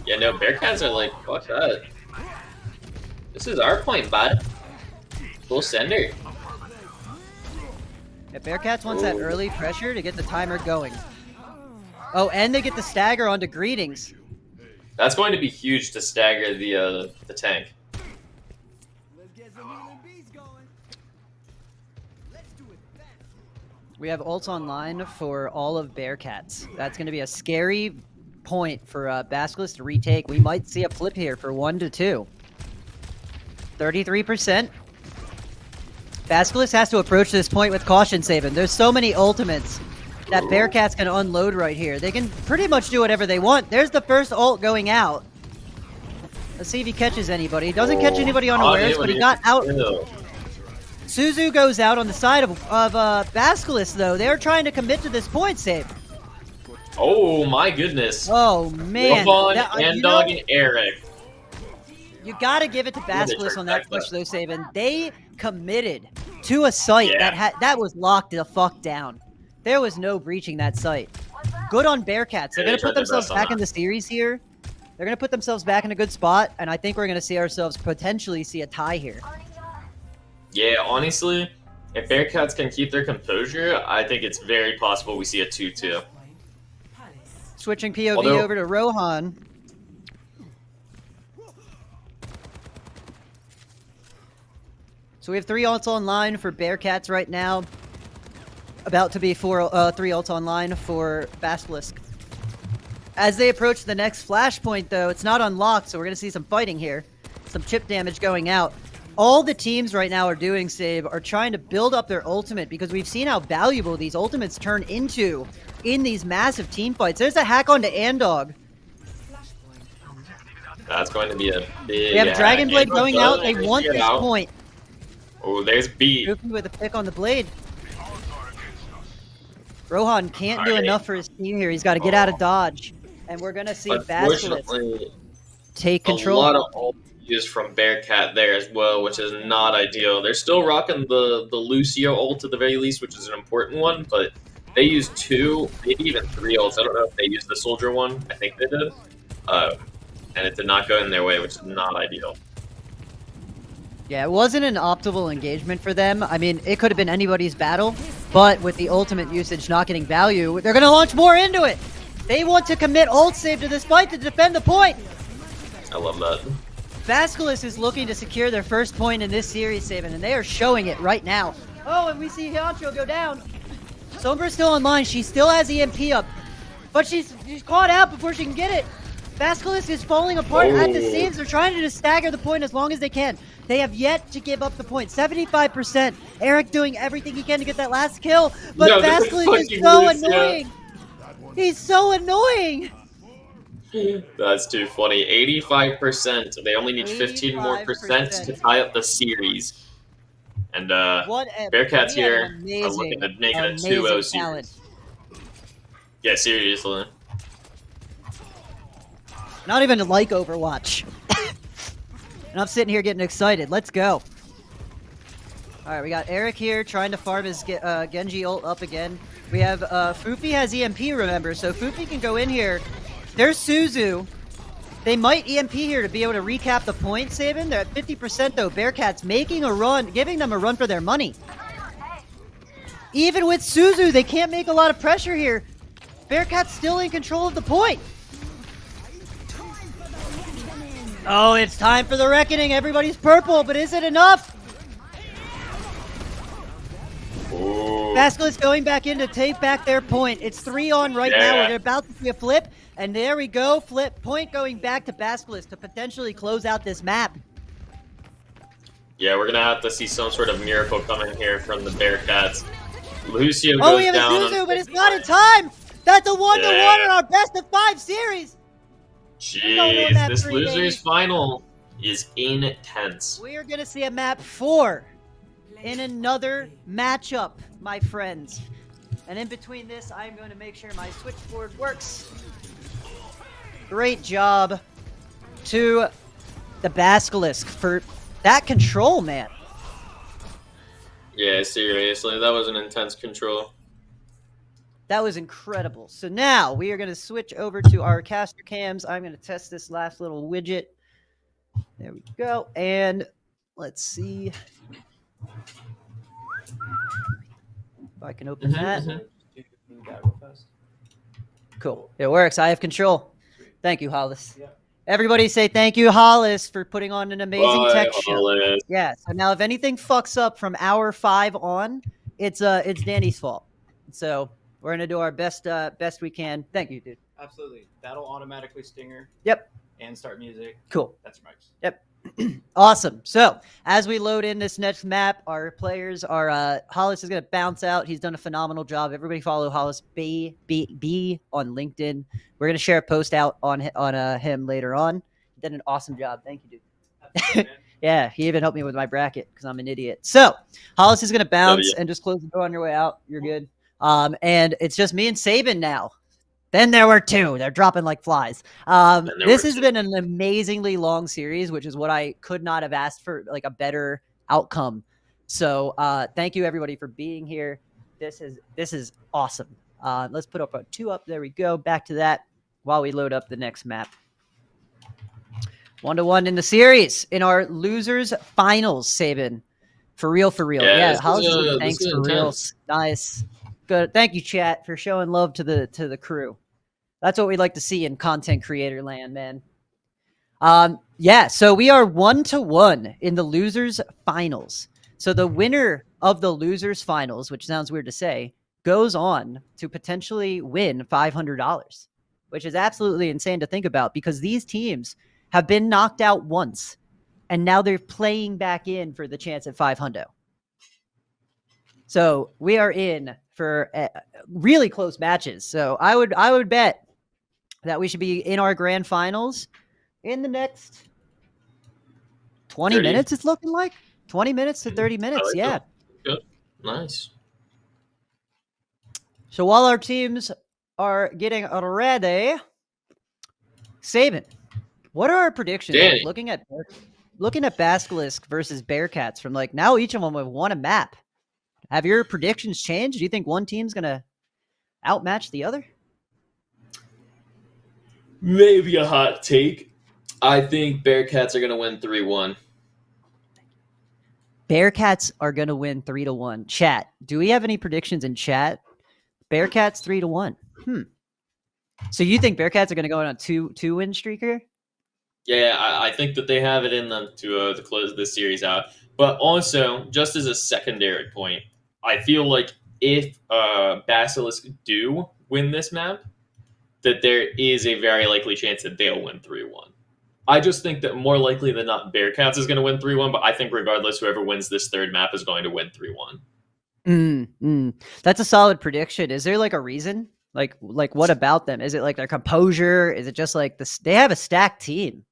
[SPEAKER 1] Yeah, no, Bearcats are like, fuck that. This is our point, bud. We'll send her.
[SPEAKER 2] Yeah, Bearcats wants that early pressure to get the timer going. Oh, and they get the stagger onto Greetings.
[SPEAKER 1] That's going to be huge to stagger the tank.
[SPEAKER 2] We have ults online for all of Bearcats. That's going to be a scary point for Basilisk to retake. We might see a flip here for 1-2. 33%. Basilisk has to approach this point with caution, Sabin. There's so many ultimates that Bearcats can unload right here. They can pretty much do whatever they want. There's the first ult going out. Let's see if he catches anybody. He doesn't catch anybody unawares, but he got out. Suzu goes out on the side of Basilisk, though. They're trying to commit to this point, Save.
[SPEAKER 1] Oh my goodness.
[SPEAKER 2] Oh, man.
[SPEAKER 1] Rovon, Andog, and Eric.
[SPEAKER 2] You got to give it to Basilisk on that push, though, Sabin. They committed to a site that was locked the fuck down. There was no breaching that site. Good on Bearcats. They're going to put themselves back in the series here. They're going to put themselves back in a good spot, and I think we're going to see ourselves potentially see a tie here.
[SPEAKER 1] Yeah, honestly, if Bearcats can keep their composure, I think it's very possible we see a 2-2.
[SPEAKER 2] Switching POV over to Rohan. So we have 3 ults online for Bearcats right now. About to be 3 ults online for Basilisk. As they approach the next flashpoint, though, it's not unlocked, so we're going to see some fighting here. Some chip damage going out. All the teams right now are doing, Save, are trying to build up their ultimate because we've seen how valuable these ultimates turn into in these massive team fights. There's a hack onto Andog.
[SPEAKER 1] That's going to be a big
[SPEAKER 2] We have Dragon Blade going out. They want this point.
[SPEAKER 1] Oh, there's B.
[SPEAKER 2] Goofy with a pick on the blade. Rohan can't do enough for his team here. He's got to get out of dodge. And we're going to see Basilisk take control.
[SPEAKER 1] A lot of ult used from Bearcat there as well, which is not ideal. They're still rocking the Lucio ult at the very least, which is an important one, but they used 2, maybe even 3 ults. I don't know if they used the soldier one. I think they did. And it did not go in their way, which is not ideal.
[SPEAKER 2] Yeah, it wasn't an optimal engagement for them. I mean, it could have been anybody's battle, but with the ultimate usage not getting value, they're going to launch more into it. They want to commit ult save to this fight to defend the point.
[SPEAKER 1] I love that.
[SPEAKER 2] Basilisk is looking to secure their first point in this series, Sabin, and they are showing it right now. Oh, and we see Hyancho go down. Sombra's still online. She still has EMP up, but she's caught out before she can get it. Basilisk is falling apart at the seams. They're trying to just stagger the point as long as they can. They have yet to give up the point. 75%. Eric doing everything he can to get that last kill, but Basilisk is so annoying. He's so annoying.
[SPEAKER 1] That's too funny. 85%. They only need 15 more percent to tie up the series. And Bearcats here are looking to make it a 2-0 series. Yeah, seriously.
[SPEAKER 2] Not even like Overwatch. And I'm sitting here getting excited. Let's go. All right, we got Eric here trying to farm his Genji ult up again. We have Fufi has EMP, remember, so Fufi can go in here. There's Suzu. They might EMP here to be able to recap the point, Sabin. They're at 50% though. Bearcats making a run, giving them a run for their money. Even with Suzu, they can't make a lot of pressure here. Bearcats still in control of the point. Oh, it's time for the reckoning. Everybody's purple, but is it enough?
[SPEAKER 1] Ooh.
[SPEAKER 2] Basilisk going back in to take back their point. It's 3 on right now. We're about to see a flip, and there we go. Flip point going back to Basilisk to potentially close out this map.
[SPEAKER 1] Yeah, we're gonna have to see some sort of miracle coming here from the Bearcats. Lucio goes
[SPEAKER 2] Oh, we have a
[SPEAKER 1] down.
[SPEAKER 2] Suzu, but it's not in time. That's a 1-1 in our best of 5 series.
[SPEAKER 1] Jeez, this losers final is intense.
[SPEAKER 2] We are gonna see a map 4 in another matchup, my friends. And in between this, I'm going to make sure my switchboard works. Great job to the Basilisk for that control, man.
[SPEAKER 1] Yeah, seriously, that was an intense control.
[SPEAKER 2] That was incredible. So now we are going to switch over to our caster cams. I'm going to test this last little widget. There we go. And let's see if I can open that. Cool. It works. I have control. Thank you, Hollis. Yeah. Everybody say thank you, Hollis, for putting on an amazing tech show. Yeah. So now if anything fucks up from hour 5 on, it's Danny's fault. So we're gonna do our best we can. Thank you, dude.
[SPEAKER 3] Absolutely. That'll automatically stinger.
[SPEAKER 2] Yep.
[SPEAKER 3] And start music.
[SPEAKER 2] Cool.
[SPEAKER 3] That's right.
[SPEAKER 2] Yep. Awesome. So as we load in this next map, our players are Hollis is gonna bounce out. He's done a phenomenal job. Everybody follow Hollis B on LinkedIn. We're gonna share a post out on him later on. He did an awesome job. Thank you, dude. Yeah, he even helped me with my bracket because I'm an idiot. So Hollis is gonna bounce and just close the door on your way out. You're good. And it's just me and Sabin now. Then there were 2. They're dropping like flies. This has been an amazingly long series, which is what I could not have asked for, like a better outcome. So thank you everybody for being here. This is awesome. Let's put up a 2 up. There we go. Back to that while we load up the next map. 1-1 in the series in our losers finals, Sabin. For real. Yeah, thanks for reals. Nice. Good. Thank you, chat, for showing love to the crew. That's what we like to see in content creator land, man. Yeah, so we are 1-1 in the losers finals. So the winner of the losers finals, which sounds weird to say, goes on to potentially win $500, which is absolutely insane to think about because these teams have been knocked out once and now they're playing back in for the chance at 500. So we are in for really close matches. So I would bet that we should be in our grand finals in the next 20 minutes. It's looking like 20 minutes to 30 minutes. Like yeah.
[SPEAKER 1] Good. Nice.
[SPEAKER 2] So while our teams are getting ready, Sabin, what are our predictions? Like looking at Basilisk versus Bearcats from like now each of them have won a map. Have your predictions changed? Do you think one team's going to outmatch the other?
[SPEAKER 1] Maybe a hot take. I think Bearcats are going to win 3-1.
[SPEAKER 2] Bearcats are going to win 3-1. Chat, do we have any predictions in chat? Bearcats 3-1. So you think Bearcats are going to go on a two-win streaker?
[SPEAKER 1] Yeah, I think that they have it in them to close this series out. But also, just as a secondary point, I feel like if Basilisk do win this map, that there is a very likely chance that they'll win 3-1. I just think that more likely than not, Bearcats is going to win 3-1, but I think regardless, whoever wins this third map is going to win 3-1.
[SPEAKER 2] That's a solid prediction. Is there like a reason? Like what about them? Is it like their composure? Is it just like this? They have a stacked team.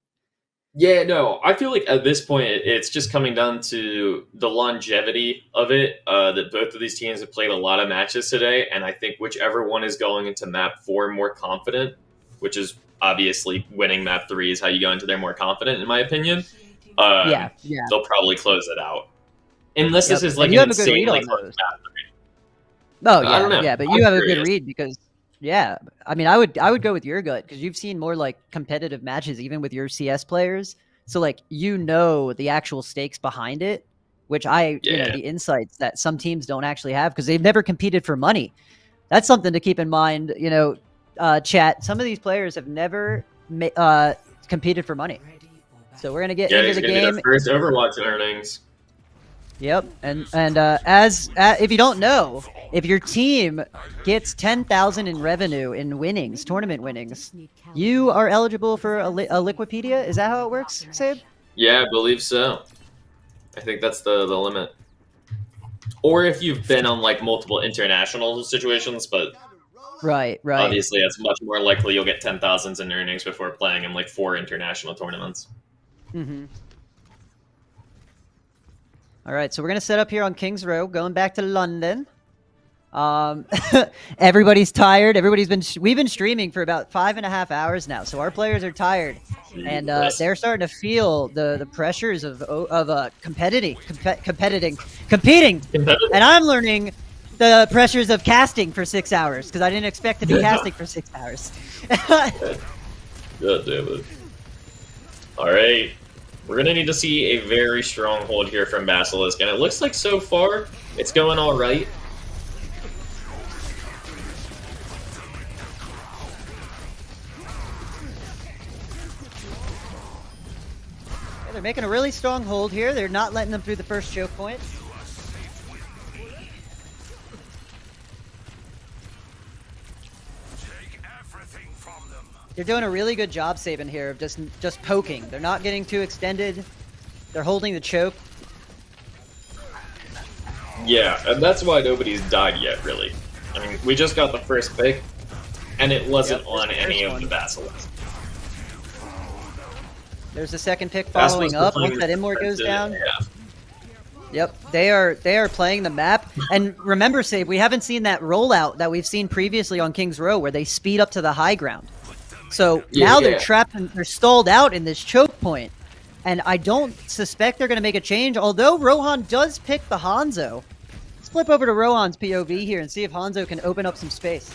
[SPEAKER 1] Yeah, no, I feel like at this point it's just coming down to the longevity of it. That both of these teams have played a lot of matches today, and I think whichever one is going into map 4 more confident, which is obviously winning map 3 is how you go into there more confident, in my opinion.
[SPEAKER 2] Yeah.
[SPEAKER 1] They'll probably close it out, unless this is like
[SPEAKER 2] And you
[SPEAKER 1] an
[SPEAKER 2] have a good read
[SPEAKER 1] insanely
[SPEAKER 2] on
[SPEAKER 1] close
[SPEAKER 2] those.
[SPEAKER 1] map 3.
[SPEAKER 2] Oh
[SPEAKER 1] I don't know.
[SPEAKER 2] yeah, but
[SPEAKER 1] I'm
[SPEAKER 2] you have a good
[SPEAKER 1] curious.
[SPEAKER 2] read because yeah, I mean, I would go with your gut because you've seen more like competitive matches even with your CS players. So like you know the actual stakes behind it, which
[SPEAKER 1] Yeah.
[SPEAKER 2] the insights that some teams don't actually have because they've never competed for money. That's something to keep in mind, chat. Some of these players have never competed for money. So we're gonna get
[SPEAKER 1] Yeah,
[SPEAKER 2] into
[SPEAKER 1] it's
[SPEAKER 2] the
[SPEAKER 1] gonna be
[SPEAKER 2] game.
[SPEAKER 1] their first Overwatch earnings.
[SPEAKER 2] Yep, and as if you don't know, if your team gets 10,000 in revenue in winnings, tournament winnings, you are eligible for a Liquipedia. Is that how it works, Sabe?
[SPEAKER 1] Yeah, I believe so. I think that's the limit. Or if you've been on like multiple international situations, but
[SPEAKER 2] Right.
[SPEAKER 1] obviously it's much more likely you'll get 10,000s in earnings before playing in like 4 international tournaments.
[SPEAKER 2] Mm-hmm. All right, so we're gonna set up here on King's Row, going back to London. Everybody's tired. We've been streaming for about 5.5 hours now, so our players are tired, and they're starting to feel the pressures of competing, and I'm learning the pressures of casting for 6 hours because I didn't expect to be casting for 6 hours.
[SPEAKER 1] God damn it! All right. We're going to need to see a very strong hold here from Basilisk, and it looks like so far it's going all right.
[SPEAKER 2] Yeah, they're making a really strong hold here. They're not letting them through the first choke point. They're doing a really good job, Saban, here of just poking. They're not getting too extended. They're holding the choke.
[SPEAKER 1] Yeah, and that's why nobody's died yet, really. I mean, we just got the first pick, and it wasn't on any of the Basilisk.
[SPEAKER 2] There's the second pick following up once that Immort goes down.
[SPEAKER 1] Yeah.
[SPEAKER 2] Yep, they are playing the map. And remember, Save, we haven't seen that rollout that we've seen previously on King's Row where they speed up to the high ground. So now they're trapped and they're stalled out in this choke point. And I don't suspect they're going to make a change, although Rohan does pick the Hanzo. Let's flip over to Rohan's POV here and see if Hanzo can open up some space.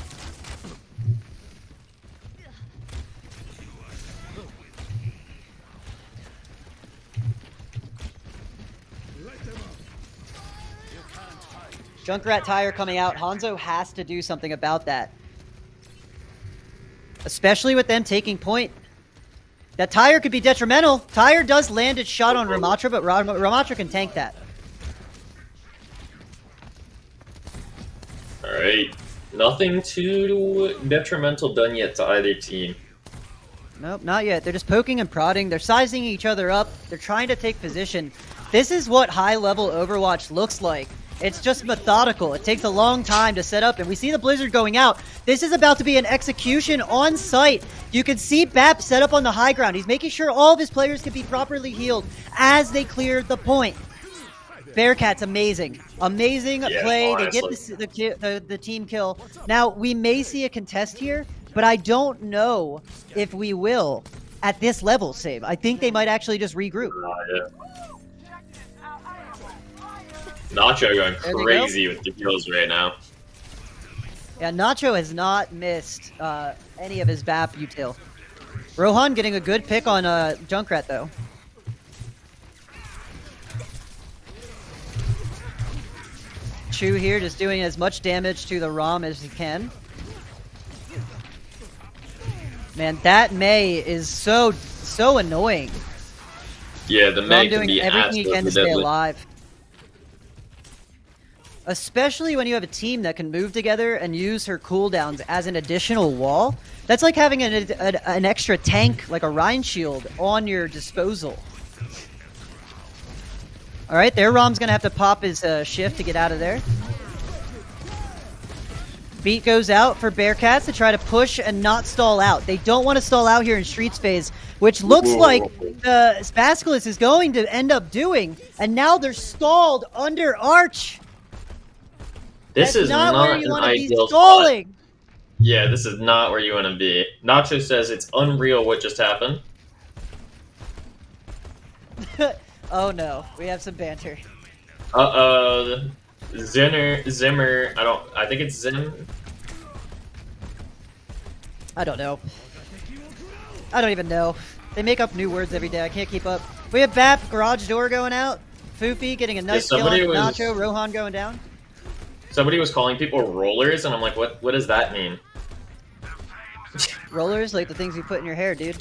[SPEAKER 2] Junkrat Tire coming out. Hanzo has to do something about that. Especially with them taking point. That Tire could be detrimental. Tire does land its shot on Ramatra, but Ramatra can tank that.
[SPEAKER 1] Alright. Nothing too detrimental done yet to either team.
[SPEAKER 2] Nope, not yet. They're just poking and prodding. They're sizing each other up. They're trying to take position. This is what high-level Overwatch looks like. It's just methodical. It takes a long time to set up, and we see the Blizzard going out. This is about to be an execution on site. You can see BAP set up on the high ground. He's making sure all of his players can be properly healed as they clear the point. Bearcats, amazing. Amazing play.
[SPEAKER 1] Honestly.
[SPEAKER 2] They get the team kill. Now, we may see a contest here, but I don't know if we will at this level, Save. I think they might actually just regroup.
[SPEAKER 1] Yeah. Nacho going crazy with the kills right now.
[SPEAKER 2] Yeah, Nacho has not missed any of his BAP util. Rohan getting a good pick on Junkrat, though. Chu here just doing as much damage to the ROM as he can. Man, that Mei is so annoying.
[SPEAKER 1] Yeah, the Mei can
[SPEAKER 2] doing
[SPEAKER 1] be
[SPEAKER 2] everything he can to stay
[SPEAKER 1] deadly.
[SPEAKER 2] alive. Especially when you have a team that can move together and use her cooldowns as an additional wall. That's like having an extra tank, like a Rhine shield, on your disposal. Alright, their ROM's gonna have to pop his shift to get out of there. Beat goes out for Bearcats to try to push and not stall out. They don't want to stall out here in Streets phase, which looks like the Basilisk is going to end up doing. And now they're stalled under Arch.
[SPEAKER 1] This is not
[SPEAKER 2] where you
[SPEAKER 1] an
[SPEAKER 2] want to be
[SPEAKER 1] ideal
[SPEAKER 2] stalling.
[SPEAKER 1] spot. Yeah, this is not where you want to be. Nacho says it's unreal what just happened.
[SPEAKER 2] Oh no, we have some banter.
[SPEAKER 1] Uh-oh. Zimmer, I think it's Zim.
[SPEAKER 2] I don't know. I don't even know. They make up new words every day. I can't keep up. We have Bap, garage door going out. Foofy getting a nice kill on Nacho. Rohan going down.
[SPEAKER 1] Somebody was calling people rollers, and I'm like, what does that mean?
[SPEAKER 2] Rollers, like the things you put in your hair, dude.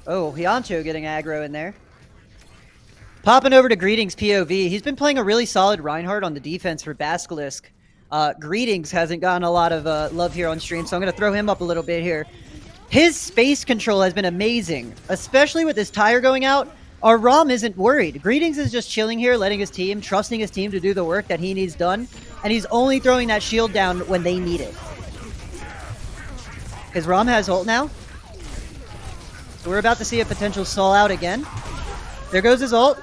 [SPEAKER 2] Oh, Hyuncho getting aggro in there. Popping over to Greetings POV. He's been playing a really solid Reinhardt on the defense for Basilisk. Greetings hasn't gotten a lot of love here on stream, so I'm going to throw him up a little bit here. His space control has been amazing, especially with his tire going out. Our ROM isn't worried. Greetings is just chilling here, letting his team, trusting his team to do the work that he needs done, and he's only throwing that shield down when they need it. His ROM has ult now. So we're about to see a potential stall out again. There goes his ult.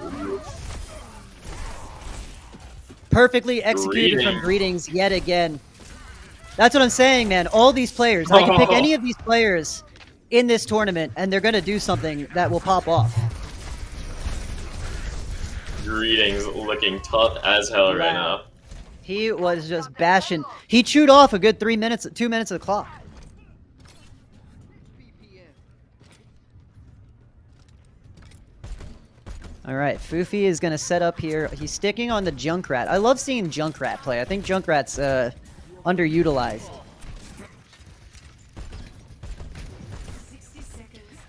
[SPEAKER 2] Perfectly executed from Greetings yet again. That's what I'm saying, man. All these players. I can pick any of these players in this tournament, and they're going to do something that will pop off.
[SPEAKER 1] Greetings looking tough as hell right now.
[SPEAKER 2] He was just bashing. He chewed off a good 2 minutes of the clock. All right, Foofy is going to set up here. He's sticking on the Junkrat. I love seeing Junkrat play. I think Junkrat's underutilized.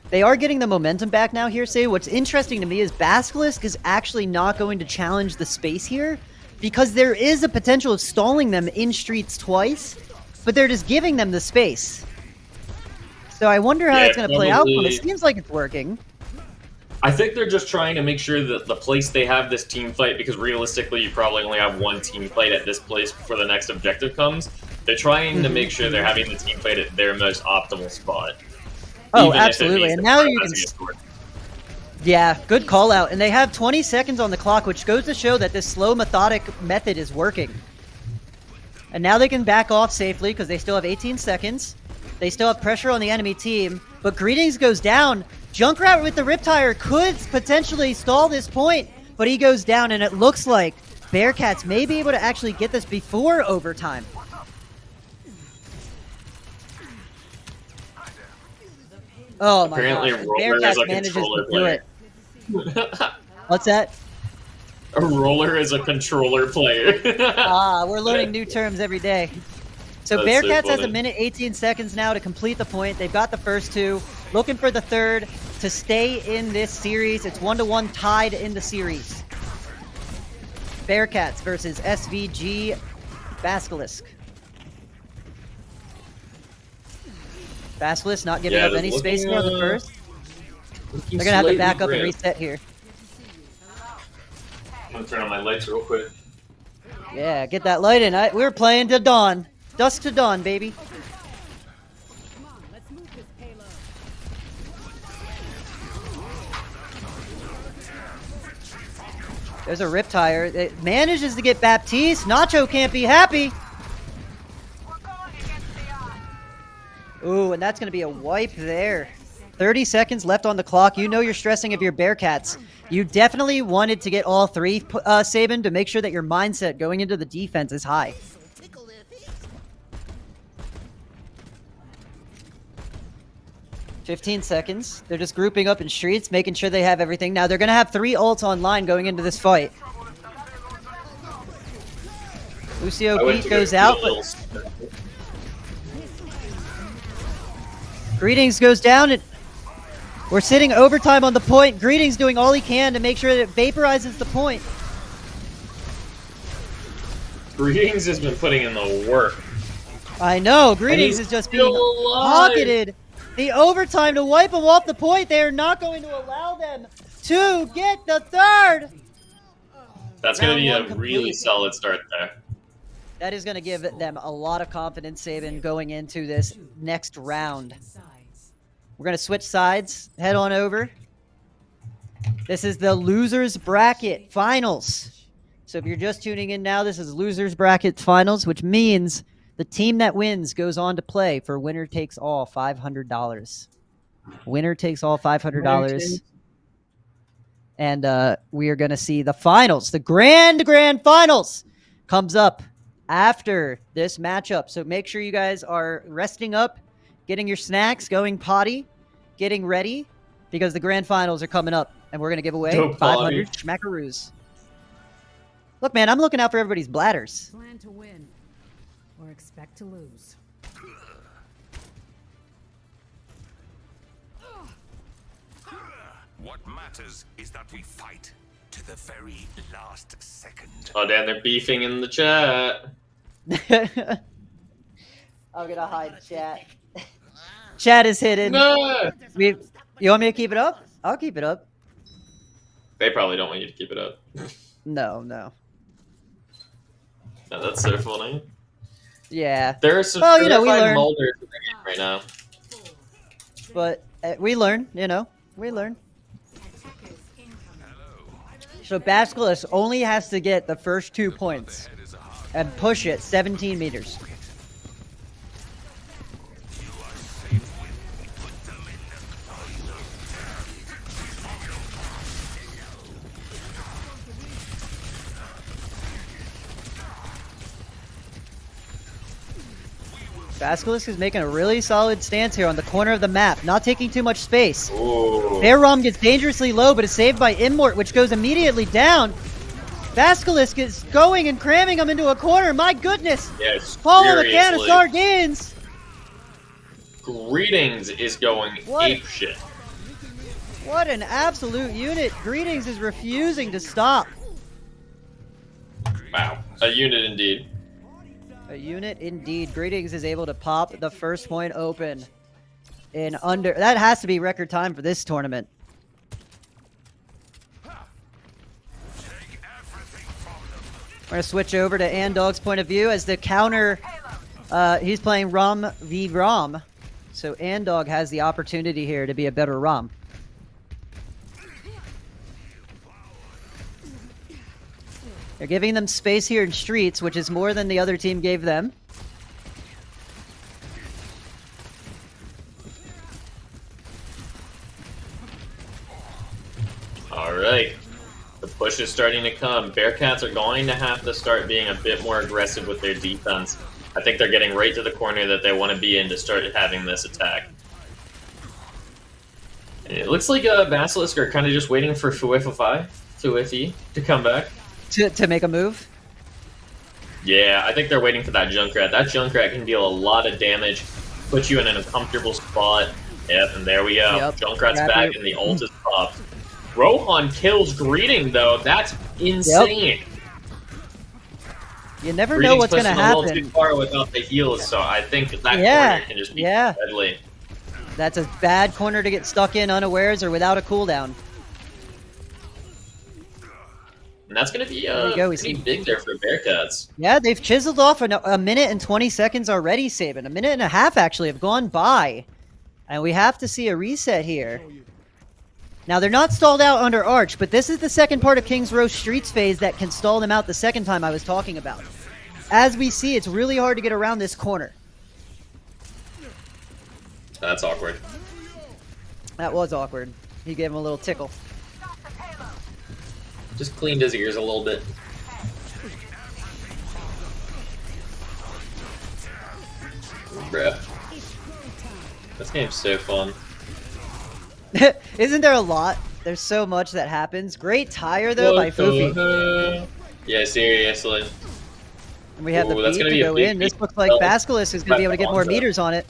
[SPEAKER 2] They are getting the momentum back now here, Say. What's interesting to me is Basilisk is actually not going to challenge the space here because there is a potential of stalling them in Streets twice, but they're just giving them the space. So I wonder how that's going to play out. It seems like it's working.
[SPEAKER 1] I think they're just trying to make sure that the place they have this team fight, because realistically you probably only have one team fight at this place before the next objective comes, they're trying to make sure they're having the team fight at their most optimal spot.
[SPEAKER 2] Oh, absolutely. And now you can... Yeah, good call out. And they have 20 seconds on the clock, which goes to show that this slow, methodic method is working. And now they can back off safely because they still have 18 seconds. They still have pressure on the enemy team. But Greetings goes down. Junkrat with the Riptire could potentially stall this point, but he goes down, and it looks like Bearcats may be able to actually get this before overtime. Oh my
[SPEAKER 1] Apparently,
[SPEAKER 2] gosh.
[SPEAKER 1] Roller
[SPEAKER 2] Bearcats
[SPEAKER 1] is a
[SPEAKER 2] manages
[SPEAKER 1] controller
[SPEAKER 2] to do it. What's that?
[SPEAKER 1] A roller is a controller player.
[SPEAKER 2] We're learning new terms every day. So
[SPEAKER 1] That's
[SPEAKER 2] Bearcats
[SPEAKER 1] so
[SPEAKER 2] has 1 minute 18 seconds now to complete the point. They've got the first two. Looking for the third to stay in this series. It's 1-1 tied in the series. Bearcats versus SVG Basilisk. Basilisk not giving up any space for the first. They're going to have to back up and reset here.
[SPEAKER 1] I'm going to turn on my lights real quick.
[SPEAKER 2] Yeah, get that light in. We're playing to dawn. Dusk to dawn, baby. There's a Riptire. It manages to get Baptiste. Nacho can't be happy. Ooh, and that's going to be a wipe there. 30 seconds left on the clock. You know you're stressing if you're Bearcats. You definitely wanted to get all three, Sabin, to make sure that your mindset going into the defense is high. 15 seconds. They're just grouping up in Streets, making sure they have everything. Now, they're going to have 3 ults online going into this fight. Lucio Beat goes out, but... Greetings goes down, and we're sitting overtime on the point. Greetings doing all he can to make sure that it vaporizes the point.
[SPEAKER 1] Greetings has been putting in the work.
[SPEAKER 2] I know. Greetings is just being pocketed. The overtime to wipe them off the point. They are not going to allow them to get the third.
[SPEAKER 1] That's going to be a really solid start there.
[SPEAKER 2] That is going to give them a lot of confidence, Saban, going into this next round. We're going to switch sides. Head on over. This is the losers bracket finals. So if you're just tuning in now, this is losers bracket finals, which means the team that wins goes on to play for winner takes all $500. Winner takes all $500. And we are going to see the finals. The grand finals comes up after this matchup. So make sure you guys are resting up, getting your snacks, going potty, getting ready, because the grand finals are coming up. And we're going to give away 500 schmackaroos. Look, man, I'm looking out for everybody's bladders.
[SPEAKER 4] Plan to win or expect to lose.
[SPEAKER 5] What matters is that we fight to the very last second.
[SPEAKER 1] Oh, damn, they're beefing in the chat.
[SPEAKER 2] I'm going to hide chat. Chat is hidden.
[SPEAKER 1] No!
[SPEAKER 2] You want me to keep it up? I'll keep it up.
[SPEAKER 1] They probably don't want you to keep it up.
[SPEAKER 2] No.
[SPEAKER 1] No, that's so funny.
[SPEAKER 2] Yeah.
[SPEAKER 1] There are some
[SPEAKER 2] Well, you know, we learn.
[SPEAKER 1] molders in the game right now.
[SPEAKER 2] But we learn, we learn. So Basilisk only has to get the first 2 points and push it 17 meters. Basilisk is making a really solid stance here on the corner of the map, not taking too much space.
[SPEAKER 1] Ooh.
[SPEAKER 2] Bear Rom gets dangerously low, but is saved by Immort, which goes immediately down. Basilisk is going and cramming him into a corner. My goodness!
[SPEAKER 1] Yes,
[SPEAKER 2] Follow the can of
[SPEAKER 1] seriously.
[SPEAKER 2] sardines!
[SPEAKER 1] Greetings is going apeshit.
[SPEAKER 2] What an absolute unit. Greetings is refusing to stop.
[SPEAKER 1] Wow. A unit indeed.
[SPEAKER 2] A unit indeed. Greetings is able to pop the first point open in under... That has to be record time for this tournament. We're going to switch over to Andog's point of view as the counter... he's playing Rom v Rom. So Andog has the opportunity here to be a better Rom. They're giving them space here in streets, which is more than the other team gave them.
[SPEAKER 1] All right. The push is starting to come. Bearcats are going to have to start being a bit more aggressive with their defense. I think they're getting right to the corner that they want to be in to start having this attack. And it looks like Basilisk are kind of just waiting for Fuifi to come back.
[SPEAKER 2] To make a move?
[SPEAKER 1] Yeah, I think they're waiting for that Junkrat. That Junkrat can deal a lot of damage, put you in an uncomfortable spot. Yep, and there we go.
[SPEAKER 2] Yep.
[SPEAKER 1] Junkrat's back and the ult is popped. Rohan kills Greeting, though. That's insane.
[SPEAKER 2] Yep. You never know what's going to happen.
[SPEAKER 1] A little too far without the heals, so I think that corner can just be deadly.
[SPEAKER 2] That's a bad corner to get stuck in unawares or without a cooldown.
[SPEAKER 1] And that's going to be pretty big there for Bearcats.
[SPEAKER 2] Yeah, they've chiseled off a minute and 20 seconds already, Saban. A minute and a half, actually, have gone by. And we have to see a reset here. Now, they're not stalled out under Arch, but this is the second part of King's Row Streets phase that can stall them out the second time I was talking about. As we see, it's really hard to get around this corner.
[SPEAKER 1] That's awkward.
[SPEAKER 2] That was awkward. He gave him a little tickle.
[SPEAKER 1] Just cleaned his ears a little bit. Bruh. This game's so fun.
[SPEAKER 2] Isn't there a lot? There's so much that happens. Great tire, though, by Fufi.
[SPEAKER 1] Yeah, seriously.
[SPEAKER 2] And we have the
[SPEAKER 1] that's
[SPEAKER 2] beat
[SPEAKER 1] gonna
[SPEAKER 2] to
[SPEAKER 1] be a
[SPEAKER 2] go
[SPEAKER 1] big
[SPEAKER 2] in. This
[SPEAKER 1] beat.
[SPEAKER 2] looks like Basilisk is going to be able to get more meters on it.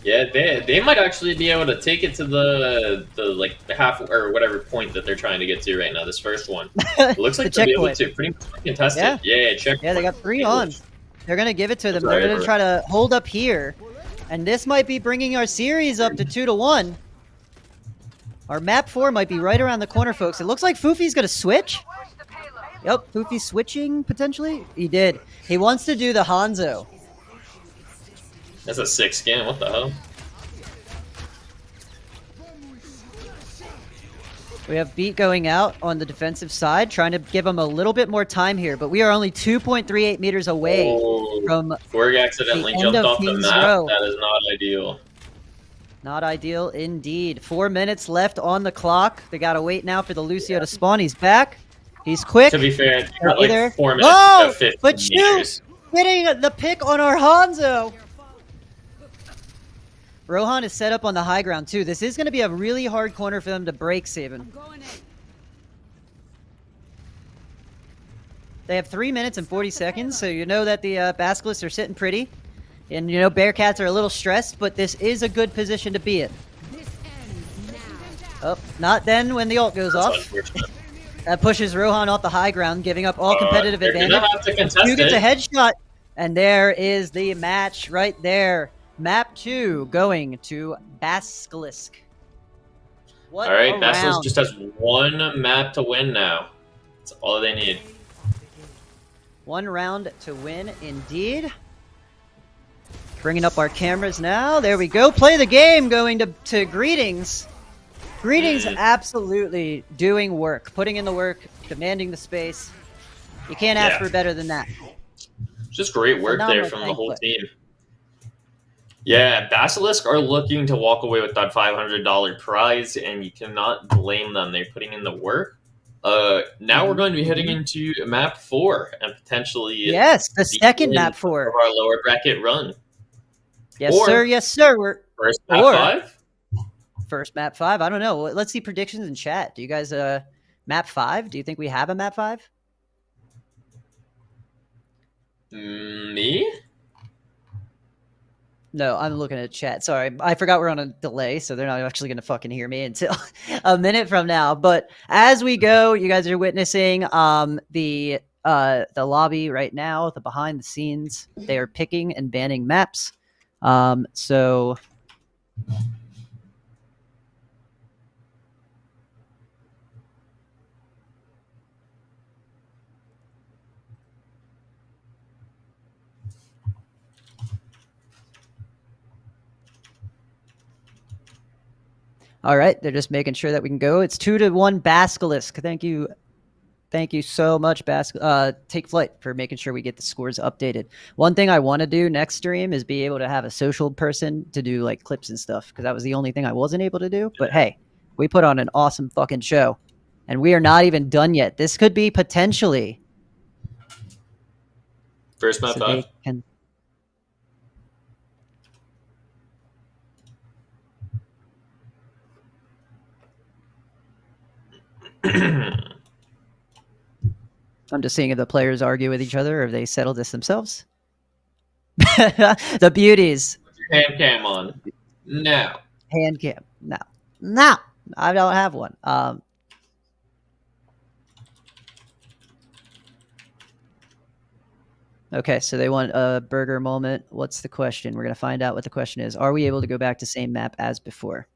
[SPEAKER 1] Yeah, they might actually be able to take it to the like half or whatever point that they're trying to get to right now. This first one, it looks like they'll be able to pretty much contest it. Yeah, check.
[SPEAKER 2] Yeah, they got 3 on. They're gonna give it to them. They're gonna try to hold up here, and this might be bringing our series up to 2-1. Our map 4 might be right around the corner, folks. It looks like Fufi's gonna switch. Yep, Poofy switching potentially. He did. He wants to do the Hanzo.
[SPEAKER 1] That's a 6 skin. What the hell?
[SPEAKER 2] We have Beat going out on the defensive side, trying to give him a little bit more time here, but we are only 2.38 meters away from
[SPEAKER 1] Gorg accidentally
[SPEAKER 2] the end
[SPEAKER 1] jumped
[SPEAKER 2] of
[SPEAKER 1] off the
[SPEAKER 2] King's
[SPEAKER 1] map.
[SPEAKER 2] Row.
[SPEAKER 1] That is not ideal.
[SPEAKER 2] Not ideal indeed. 4 minutes left on the clock. They gotta wait now for the Lucio to spawn. He's back. He's quick.
[SPEAKER 1] To be fair, you got
[SPEAKER 2] Either.
[SPEAKER 1] like 4 minutes
[SPEAKER 2] Oh,
[SPEAKER 1] to 50
[SPEAKER 2] but shoot!
[SPEAKER 1] meters.
[SPEAKER 2] Getting the pick on our Hanzo. Rohan is set up on the high ground too. This is going to be a really hard corner for them to break, Saban. They have 3 minutes and 40 seconds, so you know that the Basilisks are sitting pretty. And you know Bearcats are a little stressed, but this is a good position to be in. Oh, not then when the ult goes
[SPEAKER 1] That's
[SPEAKER 2] off.
[SPEAKER 1] unfortunate.
[SPEAKER 2] That pushes Rohan off the high ground, giving up all competitive
[SPEAKER 1] They're
[SPEAKER 2] advantage.
[SPEAKER 1] gonna have to contest
[SPEAKER 2] Q gets a
[SPEAKER 1] it.
[SPEAKER 2] headshot, and there is the match right there. Map 2 going to Basilisk. What
[SPEAKER 1] All right,
[SPEAKER 2] a
[SPEAKER 1] Basilisk
[SPEAKER 2] round.
[SPEAKER 1] just has 1 map to win now. That's all they need.
[SPEAKER 2] 1 round to win, indeed. Bringing up our cameras now. There we go. Play the game. Going to Greetings. Greetings absolutely doing work. Putting in the work. Demanding the space. You can't ask for better than that.
[SPEAKER 1] Just great work there
[SPEAKER 2] Phenomenal
[SPEAKER 1] from the whole
[SPEAKER 2] banquet.
[SPEAKER 1] team. Yeah, Basilisk are looking to walk away with that $500 prize, and you cannot blame them. They're putting in the work. Now we're going to be heading into map 4 and potentially
[SPEAKER 2] Yes, the second map
[SPEAKER 1] of
[SPEAKER 2] 4.
[SPEAKER 1] our lower bracket run.
[SPEAKER 2] Yes,
[SPEAKER 1] Or-
[SPEAKER 2] sir. Yes, sir. We're
[SPEAKER 1] First map
[SPEAKER 2] Or-
[SPEAKER 1] 5.
[SPEAKER 2] first map 5. I don't know. Let's see predictions in chat. Do you guys map 5? Do you think we have a map 5?
[SPEAKER 1] Me?
[SPEAKER 2] No, I'm looking at chat. Sorry, I forgot we're on a delay, so they're not actually going to fucking hear me until a minute from now. But as we go, you guys are witnessing the lobby right now, the behind the scenes. They are picking and banning maps. So all right, they're just making sure that we can go. It's 2-1 Basilisk. Thank you so much, Take Flight, for making sure we get the scores updated. One thing I want to do next stream is be able to have a social person to do like clips and stuff, because that was the only thing I wasn't able to do. But hey, we put on an awesome fucking show, and we are not even done yet. This could be potentially
[SPEAKER 1] First map
[SPEAKER 2] so
[SPEAKER 1] 5.
[SPEAKER 2] they can. I'm just seeing if the players argue with each other or if they settle this themselves. The beauties.
[SPEAKER 1] Hand cam on. Now.
[SPEAKER 2] Hand cam. No, I don't have one. Okay, so they want a burger moment. What's the question? We're going to find out what the question is. Are we able to go back to same map as before?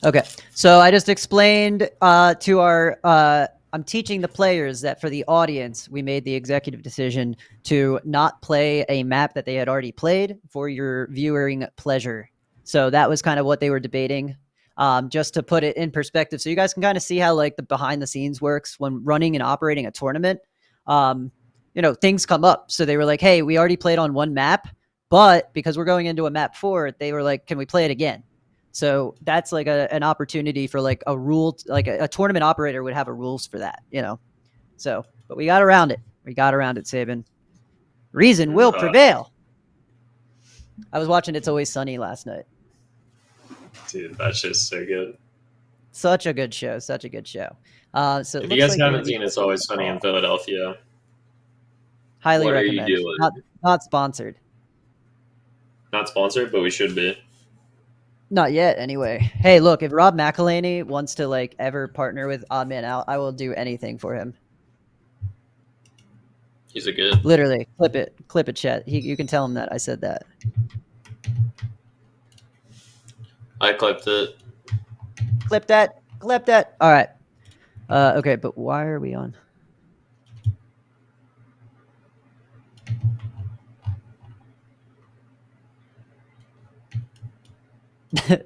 [SPEAKER 2] Okay, so I just explained to our, I'm teaching the players that for the audience, we made the executive decision to not play a map that they had already played for your viewing pleasure. So that was kind of what they were debating, just to put it in perspective. So you guys can kind of see how like the behind the scenes works when running and operating a tournament. You know, things come up. So they were like, hey, we already played on one map, but because we're going into a map 4, they were like, can we play it again? So that's like an opportunity for like a rule, like a tournament operator would have a rules for that, you know? So, but we got around it. We got around it, Saban. Reason will prevail. I was watching It's Always Sunny last night.
[SPEAKER 1] Dude, that's just so good.
[SPEAKER 2] Such a good show. Such a good show. So it
[SPEAKER 1] If you
[SPEAKER 2] looks
[SPEAKER 1] guys
[SPEAKER 2] like
[SPEAKER 1] haven't seen It's Always Sunny in Philadelphia,
[SPEAKER 2] highly
[SPEAKER 1] what are you
[SPEAKER 2] recommend.
[SPEAKER 1] doing?
[SPEAKER 2] Not sponsored.
[SPEAKER 1] Not sponsored, but we should be.
[SPEAKER 2] Not yet, anyway. Hey, look, if Rob McElhaney wants to like ever partner with Odd Man Out, I will do anything for him.
[SPEAKER 1] He's a good.
[SPEAKER 2] Literally, clip it, chat. You can tell him that I said that.
[SPEAKER 1] I clipped it.
[SPEAKER 2] Clip that. All right. Okay, but why are we on?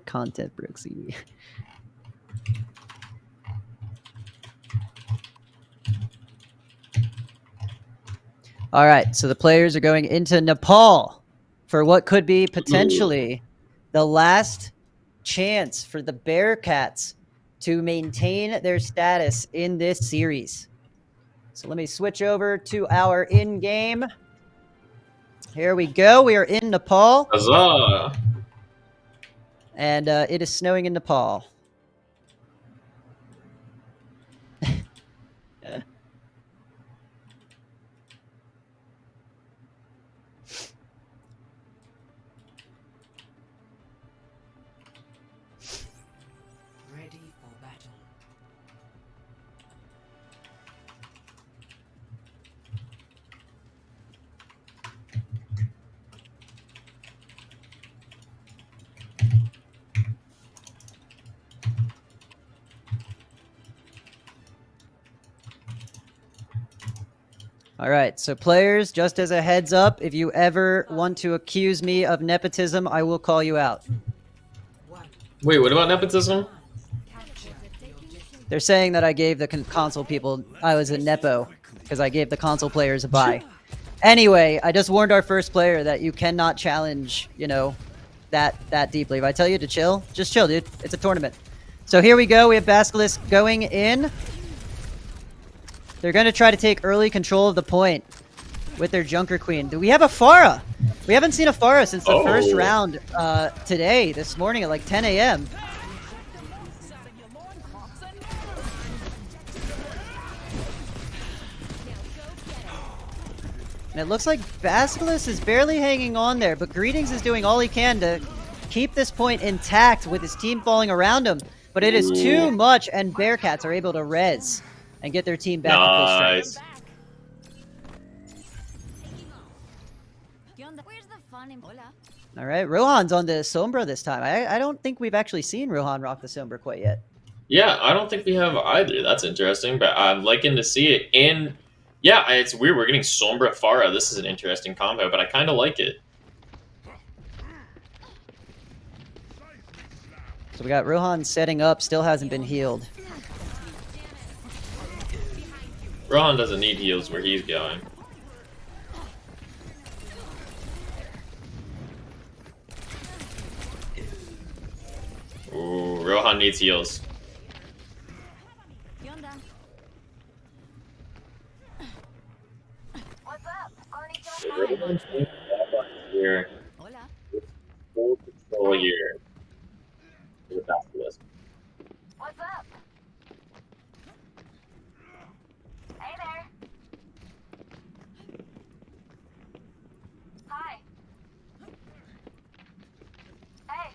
[SPEAKER 2] Content Brooksy. All right, so the players are going into Nepal for what could be potentially the last chance for the Bearcats to maintain their status in this series. So let me switch over to our in-game. Here we go. We are in Nepal.
[SPEAKER 1] Huzzah!
[SPEAKER 2] And it is snowing in Nepal.
[SPEAKER 4] Ready for battle.
[SPEAKER 2] All right, so players, just as a heads up, if you ever want to accuse me of nepotism, I will call you out.
[SPEAKER 1] Wait, what about nepotism?
[SPEAKER 2] They're saying that I gave the console people, I was a nepo, because I gave the console players a buy. Anyway, I just warned our first player that you cannot challenge, you know, that deeply. If I tell you to chill, just chill, dude. It's a tournament. So here we go. We have Basilisk going in. They're going to try to take early control of the point with their Junker Queen. Do we have a Pharah? We haven't seen a Pharah since the first round today, this morning at like 10 a.m. And it looks like Basilisk is barely hanging on there, but Greetings is doing all he can to keep this point intact with his team falling around him. But it is too much, and Bearcats are able to res and get their team back to full strength. All right, Rohan's on the Sombra this time. I don't think we've actually seen Rohan rock the Sombra quite yet.
[SPEAKER 1] Yeah, I don't think we have either. That's interesting, but I'm liking to see it. And yeah, it's weird. We're getting Sombra Pharah. This is an interesting combo, but I kind of like it.
[SPEAKER 2] So we got Rohan setting up, still hasn't been healed.
[SPEAKER 1] Rohan doesn't need heals where he's going. Ooh, Rohan needs heals. Here. Full control here. With Basilisk.
[SPEAKER 6] What's up? Hey there. Hi. Hey.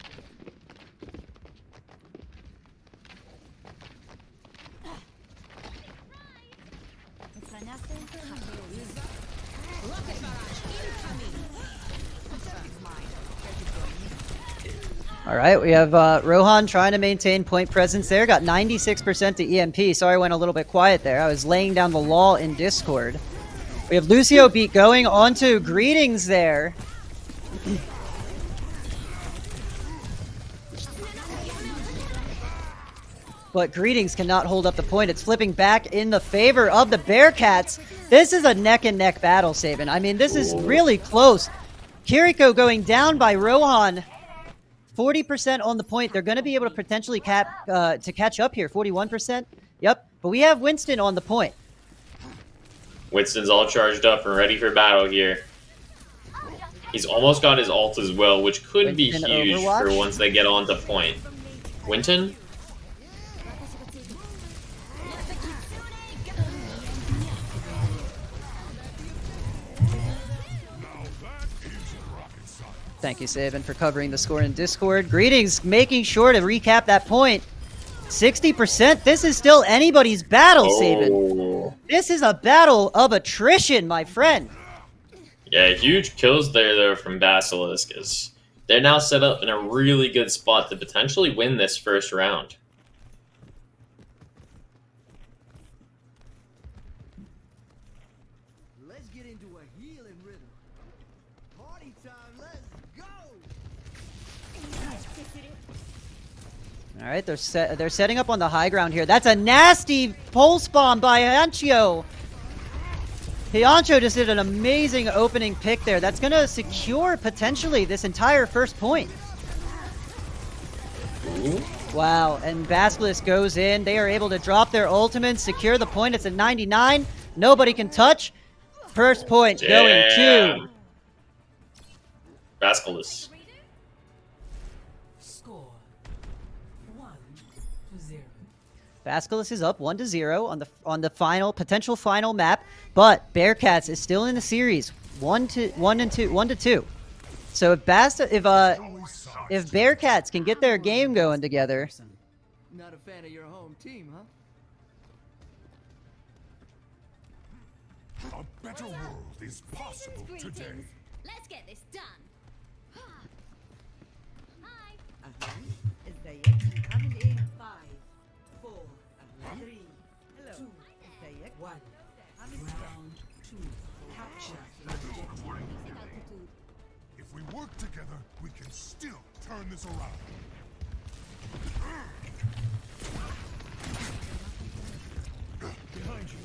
[SPEAKER 2] All right, we have Rohan trying to maintain point presence there. Got 96% to EMP. Sorry I went a little bit quiet there. I was laying down the law in Discord. We have Lucio beat going onto Greetings there. But Greetings cannot hold up the point. It's flipping back in the favor of the Bearcats. This is a neck-and-neck battle, Saban. I mean, this is really close. Kiriko going down by Rohan. 40% on the point. They're going to be able to potentially catch up here. 41%. Yep. But we have Winston on the point.
[SPEAKER 1] Winston's all charged up and ready for battle here. He's almost got his ult as well, which could be
[SPEAKER 2] Winston
[SPEAKER 1] huge
[SPEAKER 2] Overwatch?
[SPEAKER 1] for once they get onto point. Winton?
[SPEAKER 2] Thank you, Saban, for covering the score in Discord. Greetings, making sure to recap that point. 60%. This is still anybody's battle, Saban.
[SPEAKER 1] Oh.
[SPEAKER 2] This is a battle of attrition, my friend.
[SPEAKER 1] Yeah, huge kills there, though, from Basilisk. They're now set up in a really good spot to potentially win this first round.
[SPEAKER 7] Let's get into a healing rhythm. Party time, let's go!
[SPEAKER 2] All right, they're setting up on the high ground here. That's a nasty pulse bomb by Hyuncho. Hyuncho just did an amazing opening pick there. That's going to secure potentially this entire first point.
[SPEAKER 1] Ooh.
[SPEAKER 2] Wow, and Basilisk goes in. They are able to drop their ultimate, secure the point. It's a 99. Nobody can touch. First point going to
[SPEAKER 1] Basilisk.
[SPEAKER 4] Score 1-0.
[SPEAKER 2] Basilisk is up 1-0 on the final potential final map, but Bearcats is still in the series 1-2. So if Bearcats can get their game going together,
[SPEAKER 7] Not a fan of your home team, huh?
[SPEAKER 5] A better world is possible today.
[SPEAKER 6] Let's get this done. Hi.
[SPEAKER 4] ازيك عامل ايه 5 4 3 hello 2 1 round 2 capture the objective.
[SPEAKER 5] If we work together, we can still turn this around. Behind you.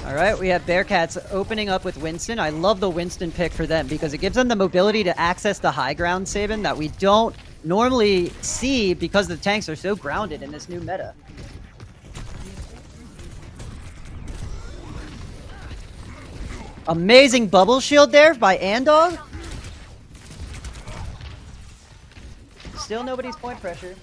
[SPEAKER 2] all right, we have Bearcats opening up with Winston. I love the Winston pick for them because it gives them the mobility to access the high ground, Saban, that we don't normally see because the tanks are so grounded in this new meta. Amazing bubble shield there by Andog. Still nobody's point pressure.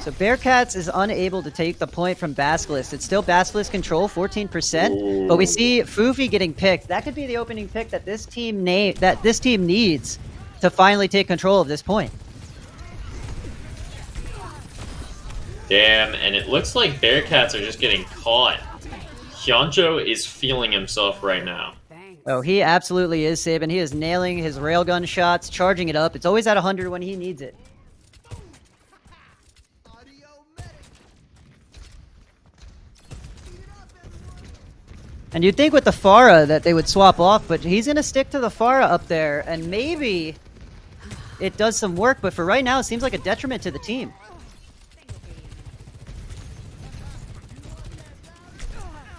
[SPEAKER 2] So Bearcats is unable to take the point from Basilisk. It's still Basilisk control, 14%. But we see Foofy getting picked. That could be the opening pick that this team needs to finally take control of this point.
[SPEAKER 1] Damn, and it looks like Bearcats are just getting caught. Hyuncho is feeling himself right now.
[SPEAKER 2] Oh, he absolutely is, Saban. He is nailing his railgun shots, charging it up. It's always at 100 when he needs it. And you'd think with the Pharah that they would swap off, but he's going to stick to the Pharah up there, and maybe it does some work, but for right now, it seems like a detriment to the team.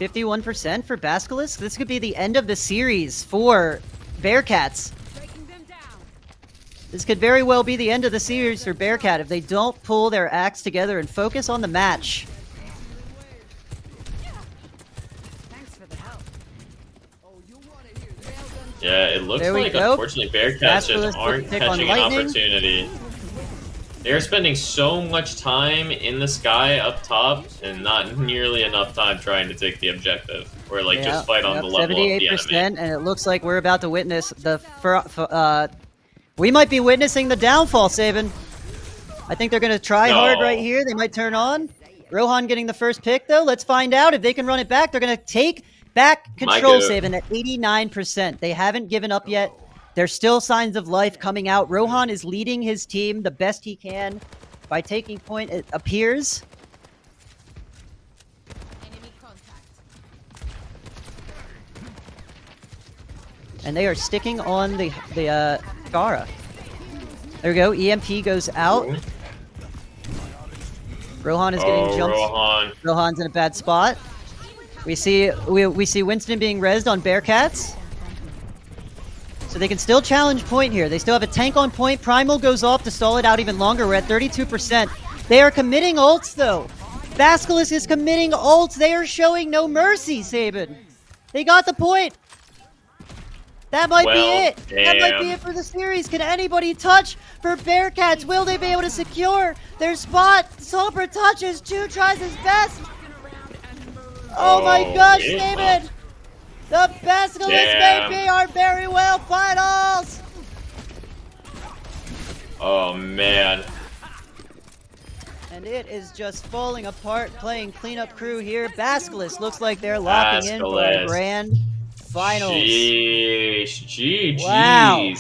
[SPEAKER 2] %51% for Basilisk. This could be the end of the series for Bearcats. This could very well be the end of the series for Bearcat if they don't pull their acts together and focus on the match.
[SPEAKER 1] Yeah, it looks
[SPEAKER 2] There we
[SPEAKER 1] like,
[SPEAKER 2] go.
[SPEAKER 1] unfortunately, Bearcats
[SPEAKER 2] Basilisk
[SPEAKER 1] just aren't
[SPEAKER 2] with the pick on
[SPEAKER 1] catching an
[SPEAKER 2] Lightning.
[SPEAKER 1] opportunity. They're spending so much time in the sky up top and not nearly enough time trying to take the objective. Or, like, just fight on the level of the
[SPEAKER 2] 78%,
[SPEAKER 1] enemy.
[SPEAKER 2] and it looks like we're about to witness we might be witnessing the downfall, Saban. I think they're going to try hard right here. They might turn on. Rohan getting the first pick, though. Let's find out if they can run it back. They're going to take back control, Saban, at 89%. They haven't given up yet. There's still signs of life coming out. Rohan is leading his team the best he can by taking point, it appears.
[SPEAKER 6] Enemy contact.
[SPEAKER 2] And they are sticking on the Pharah. There we go. EMP goes out. Rohan is getting jumped.
[SPEAKER 1] Rohan.
[SPEAKER 2] Rohan's in a bad spot. We see Winston being rezzed on Bearcats. So they can still challenge point here. They still have a tank on point. Primal goes off to stall it out even longer. We're at 32%. They are committing ults, though. Basilisk is committing ults. They are showing no mercy, Saban. They got the point. That might
[SPEAKER 1] Well,
[SPEAKER 2] be it. That might be
[SPEAKER 1] damn.
[SPEAKER 2] it for the series. Can anybody touch for Bearcats? Will they be able to secure their spot? Sombra touches. Chu tries his best. Oh my
[SPEAKER 1] Oh,
[SPEAKER 2] gosh,
[SPEAKER 1] yeah.
[SPEAKER 2] David! The Basilisk may
[SPEAKER 1] Damn.
[SPEAKER 2] be our very well finals!
[SPEAKER 1] Oh man.
[SPEAKER 2] And it is just falling apart, playing cleanup crew here. Basilisk looks like they're locking in for a
[SPEAKER 1] Basilisk.
[SPEAKER 2] grand finals.
[SPEAKER 1] Jeez. GG's.
[SPEAKER 2] Wow.